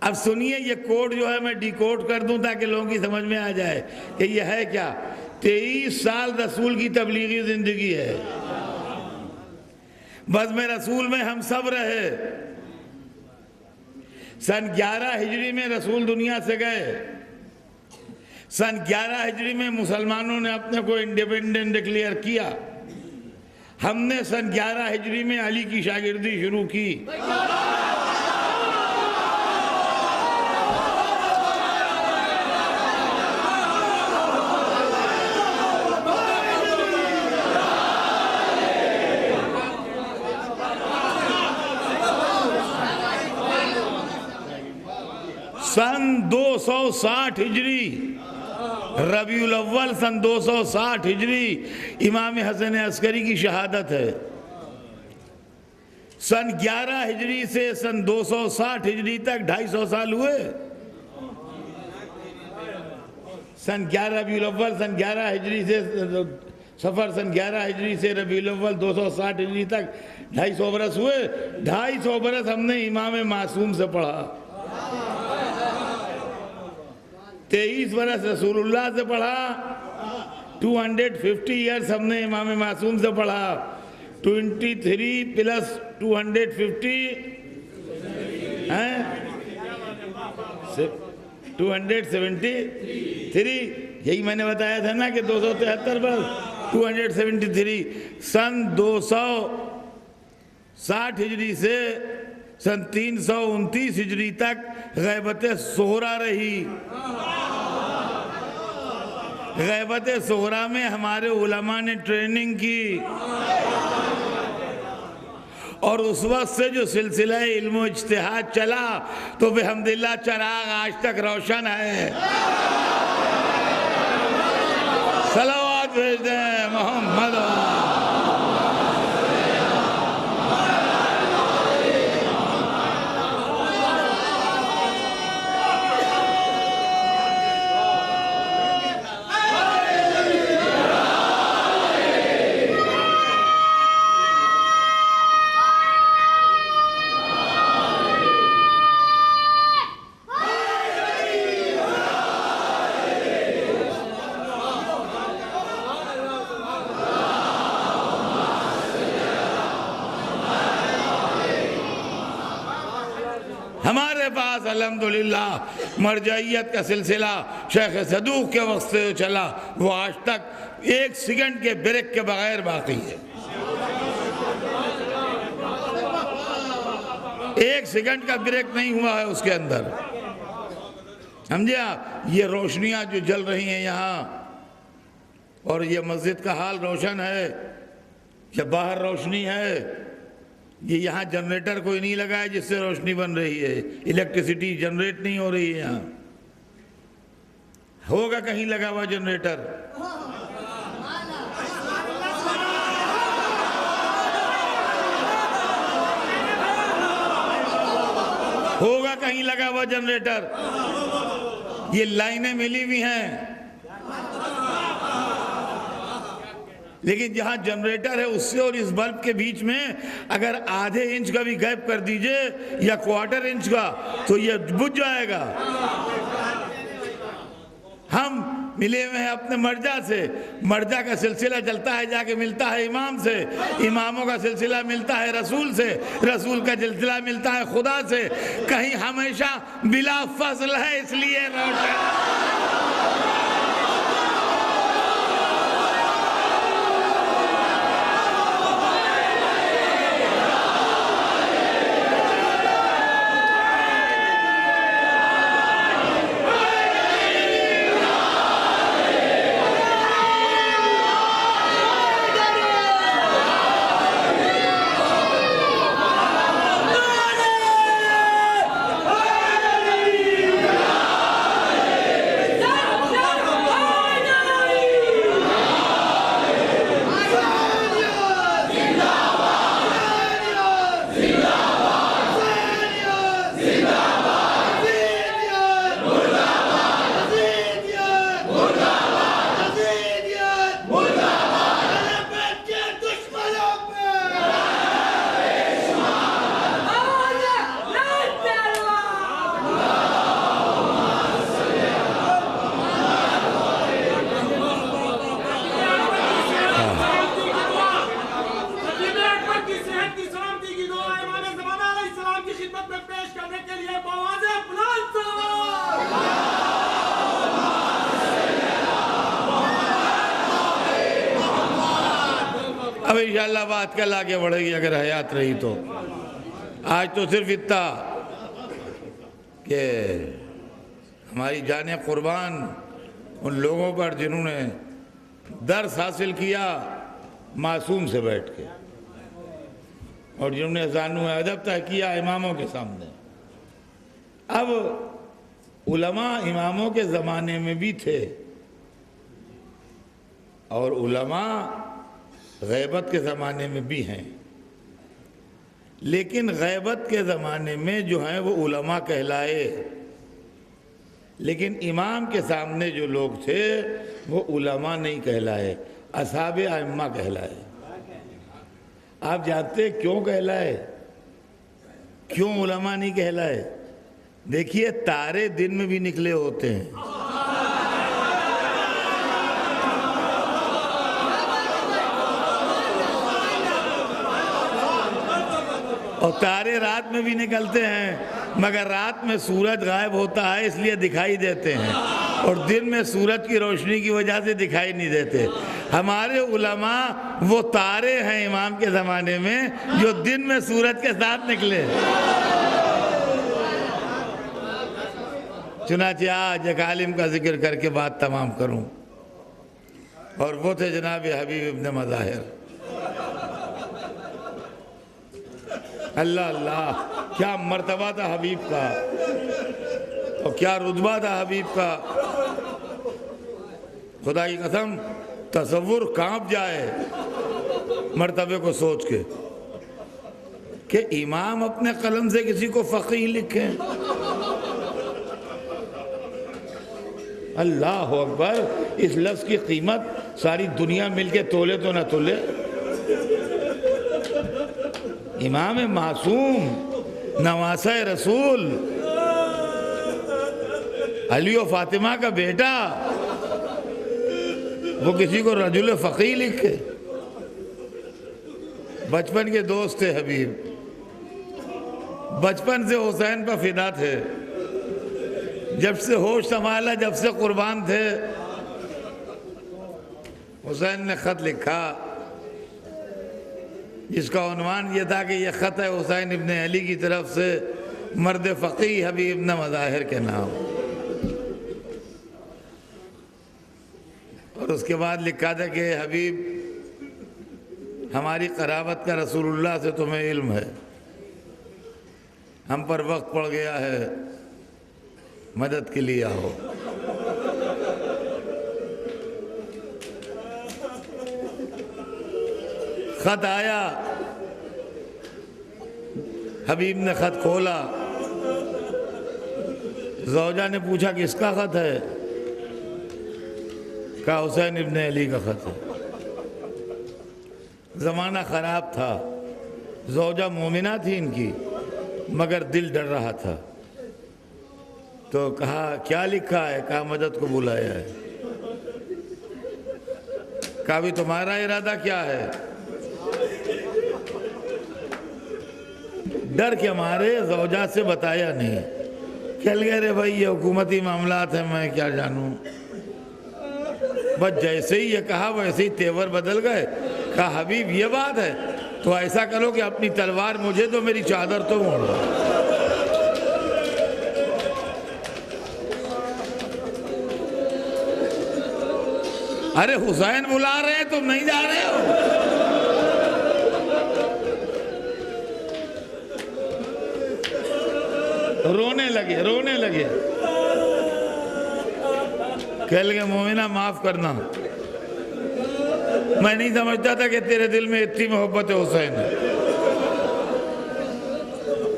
[SPEAKER 1] اب سنیے، یہ کوڈ جو ہے میں ڈی کوڈ کر دوں تاکہ لوگوں کی سمجھ میں آ جائے کہ یہ ہے کیا۔ 23 سال رسول کی تبلیغی زندگی ہے۔ بزم رسول میں ہم سب رہے۔ سن 11 ہجری میں رسول دنیا سے گئے۔ سن 11 ہجری میں مسلمانوں نے اپنے کو انڈیپینڈنٹ ڈکلیئر کیا۔ ہم نے سن 11 ہجری میں علی کی شاگردی شروع کی۔ سن 260 ہجری ربیع الاول سن 260 ہجری امام حسن عسکری کی شہادت ہے۔ سن 11 ہجری سے سن 260 ہجری تک 250 سال ہوئے۔ سن 11 ربیع الاول سن 11 ہجری سے سفر سن 11 ہجری سے ربیع الاول 260 ہجری تک 250 برس ہوئے. 250 برس ہم نے امام معصوم سے پڑھا. 23 برس رسول اللہ سے پڑھا. 250 ایئرس ہم نے امام معصوم سے پڑھا. 23 پلس 250 ہیں 273. یہی میں نے بتایا تھا نا کہ 273 برس 273. سن 260 ہجری سے سن 329 ہجری تک غیبت صغریٰ رہی. غیبت صغریٰ میں ہمارے علماء نے ٹریننگ کی اور اس وقت سے جو سلسلہ علم و اجتہاد چلا تو بحمداللہ چراغ آج تک روشن ہے. صلوات بھیج دیں محمد. ہمارے پاس الحمدللہ مرجعیت کا سلسلہ شیخ صدوق کے وقت سے چلا وہ آج تک 1 سیکنڈ کے بریک کے بغیر باقی ہے. 1 سیکنڈ کا بریک نہیں ہوا ہے اس کے اندر. سمجھے آپ؟ یہ روشنیاں جو جل رہی ہیں یہاں اور یہ مسجد کا حال روشن ہے یا باہر روشنی ہے. یہ یہاں جنریٹر کوئی نہیں لگا ہے جس سے روشنی بن رہی ہے. الیکٹریسٹی جنریٹ نہیں ہو رہی ہے یہاں. ہوگا کہیں لگا ہوا جنریٹر. ہوگا کہیں لگا ہوا جنریٹر. یہ لائنیں ملی ہوئی ہیں لیکن جہاں جنریٹر ہے اس سے اور اس بلب کے بیچ میں اگر آدھے انچ کا بھی گیپ کر دیجئے یا 1/4 انچ کا تو یہ بجھ جائے گا. ہم ملے ہوئے ہیں اپنے مرجع سے. مرجع کا سلسلہ چلتا ہے جا کے ملتا ہے امام سے. اماموں کا سلسلہ ملتا ہے رسول سے. رسول کا سلسلہ ملتا ہے خدا سے. کہیں ہمیشہ بلا فضل ہے اس لیے روشن. اب انشاءاللہ بات کل آگے بڑھے گی اگر حیات رہی تو. آج تو صرف اتنا کہ ہماری جانیں قربان ان لوگوں پر جنہوں نے درس حاصل کیا معصوم سے بیٹھ کے اور جنہوں نے زانو ادب طے کیا اماموں کے سامنے. اب علماء اماموں کے زمانے میں بھی تھے اور علماء غیبت کے زمانے میں بھی ہیں لیکن غیبت کے زمانے میں جو ہیں وہ علماء کہلائے لیکن امام کے سامنے جو لوگ تھے وہ علماء نہیں کہلائے، اصحاب ائمہ کہلائے۔ آپ جانتے کیوں کہلائے؟ کیوں علماء نہیں کہلائے؟ دیکھیے تارے دن میں بھی نکلے ہوتے ہیں، اور تارے رات میں بھی نکلتے ہیں، مگر رات میں سورج غائب ہوتا ہے اس لیے دکھائی دیتے ہیں، اور دن میں سورج کی روشنی کی وجہ سے دکھائی نہیں دیتے۔ ہمارے علماء وہ تارے ہیں امام کے زمانے میں جو دن میں سورج کے ساتھ نکلے۔ چنانچہ آج ایک عالم کا ذکر کر کے بات تمام کروں، اور وہ تھے جناب حبیب ابن مظاہر۔ اللہ اللہ، کیا مرتبہ تھا حبیب کا، اور کیا رتبہ تھا حبیب کا، خدا کی قسم تصور کانپ جائے مرتبے کو سوچ کے کہ امام اپنے قلم سے کسی کو فقیہ لکھیں۔ اللہ اکبر، اس لفظ کی قیمت ساری دنیا مل کے تولے تو نہ تولے۔ امام معصوم، نواسہ رسول، علی و فاطمہ کا بیٹا، وہ کسی کو رجل فقیہ لکھے۔ بچپن کے دوست تھے حبیب، بچپن سے حسین پر فدا تھے، جب سے ہوش سنبھالا، جب سے قربان تھے۔ حسین نے خط لکھا جس کا عنوان یہ تھا کہ یہ خط ہے حسین ابن علی کی طرف سے مرد فقیہ حبیب ابن مظاہر کے نام، اور اس کے بعد لکھا تھا کہ حبیب ہماری قرابت کا رسول اللہ سے تمہیں علم ہے، ہم پر وقت پڑ گیا ہے، مدد کے لیے آؤ۔ خط آیا، حبیب نے خط کھولا، زوجہ نے پوچھا کس کا خط ہے؟ کہا حسین ابن علی کا خط ہے۔ زمانہ خراب تھا، زوجہ مومنہ تھی ان کی، مگر دل ڈر رہا تھا، تو کہا کیا لکھا ہے؟ کہا مدد کو بلایا ہے۔ کہا بھی تمہارا ارادہ کیا ہے؟ ڈر کے مارے زوجہ سے بتایا نہیں، کہہ گئے رے بھائی یہ حکومتی معاملات ہیں، میں کیا جانوں۔ بس جیسے ہی یہ کہا ویسے ہی تیور بدل گئے۔ کہا حبیب یہ بات ہے تو ایسا کرو کہ اپنی تلوار مجھے دو، میری چادر تو موڑ دو۔ ارے حسین بلا رہے ہیں تم نہیں جا رہے ہو؟ رونے لگے کہہ لگے مومنہ معاف کرنا، میں نہیں سمجھتا تھا کہ تیرے دل میں اتنی محبت حسین ہے،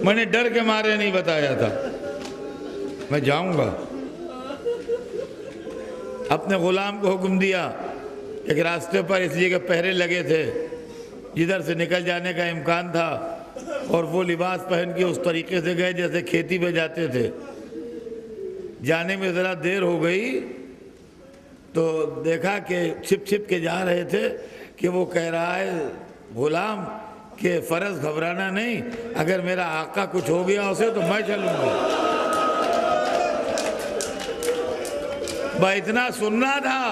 [SPEAKER 1] میں نے ڈر کے مارے نہیں بتایا تھا، میں جاؤں گا۔ اپنے غلام کو حکم دیا، ایک راستے پر اس لیے کہ پہرے لگے تھے، جدھر سے نکل جانے کا امکان تھا، اور وہ لباس پہن کے اس طریقے سے گئے جیسے کھیتی پہ جاتے تھے۔ جانے میں ذرا دیر ہو گئی تو دیکھا کہ چھپ چھپ کے جا رہے تھے کہ وہ کہہ رہا ہے غلام کہ فرض گھبرانا نہیں، اگر میرا آقا کچھ ہو گیا اسے تو میں چلوں گا۔ بھائی اتنا سننا تھا،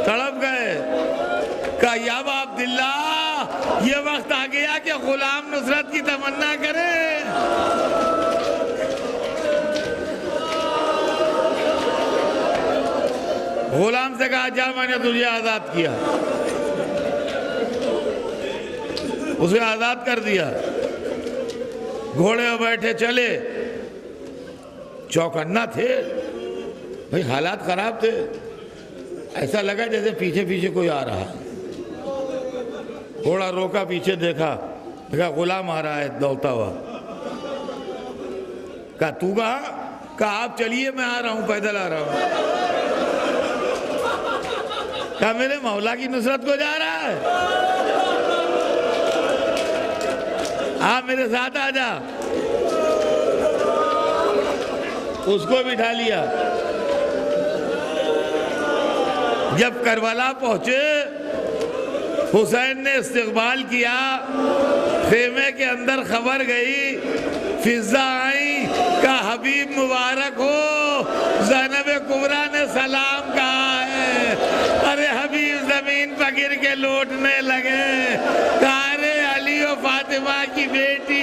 [SPEAKER 1] تڑپ گئے، کہا یا ابا عبداللہ یہ وقت آ گیا کہ غلام نصرت کی تمنا کرے۔ غلام سے کہا جا میں نے تجھے آزاد کیا، اسے آزاد کر دیا، گھوڑے پر بیٹھے چلے۔ چوکنا تھے بھئی، حالات خراب تھے، ایسا لگا جیسے پیچھے پیچھے کوئی آ رہا ہے۔ گھوڑا روکا، پیچھے دیکھا، غلام آ رہا ہے دوڑتا ہوا۔ کہا تو کہا؟ کہا آپ چلیے میں آ رہا ہوں، پیدل آ رہا ہوں۔ کہا میرے مولا کی نصرت کو جا رہا ہے؟ آپ میرے ساتھ آ جا۔ اس کو بٹھا لیا۔ جب کربلا پہنچے، حسین نے استقبال کیا، خیمے کے اندر خبر گئی، فضا آئی، کہا حبیب مبارک ہو، زینب کبریٰ نے سلام کہا ہے۔ ارے حبیب زمین پر گر کے لوٹنے لگے، کہا ارے علی و فاطمہ کی بیٹی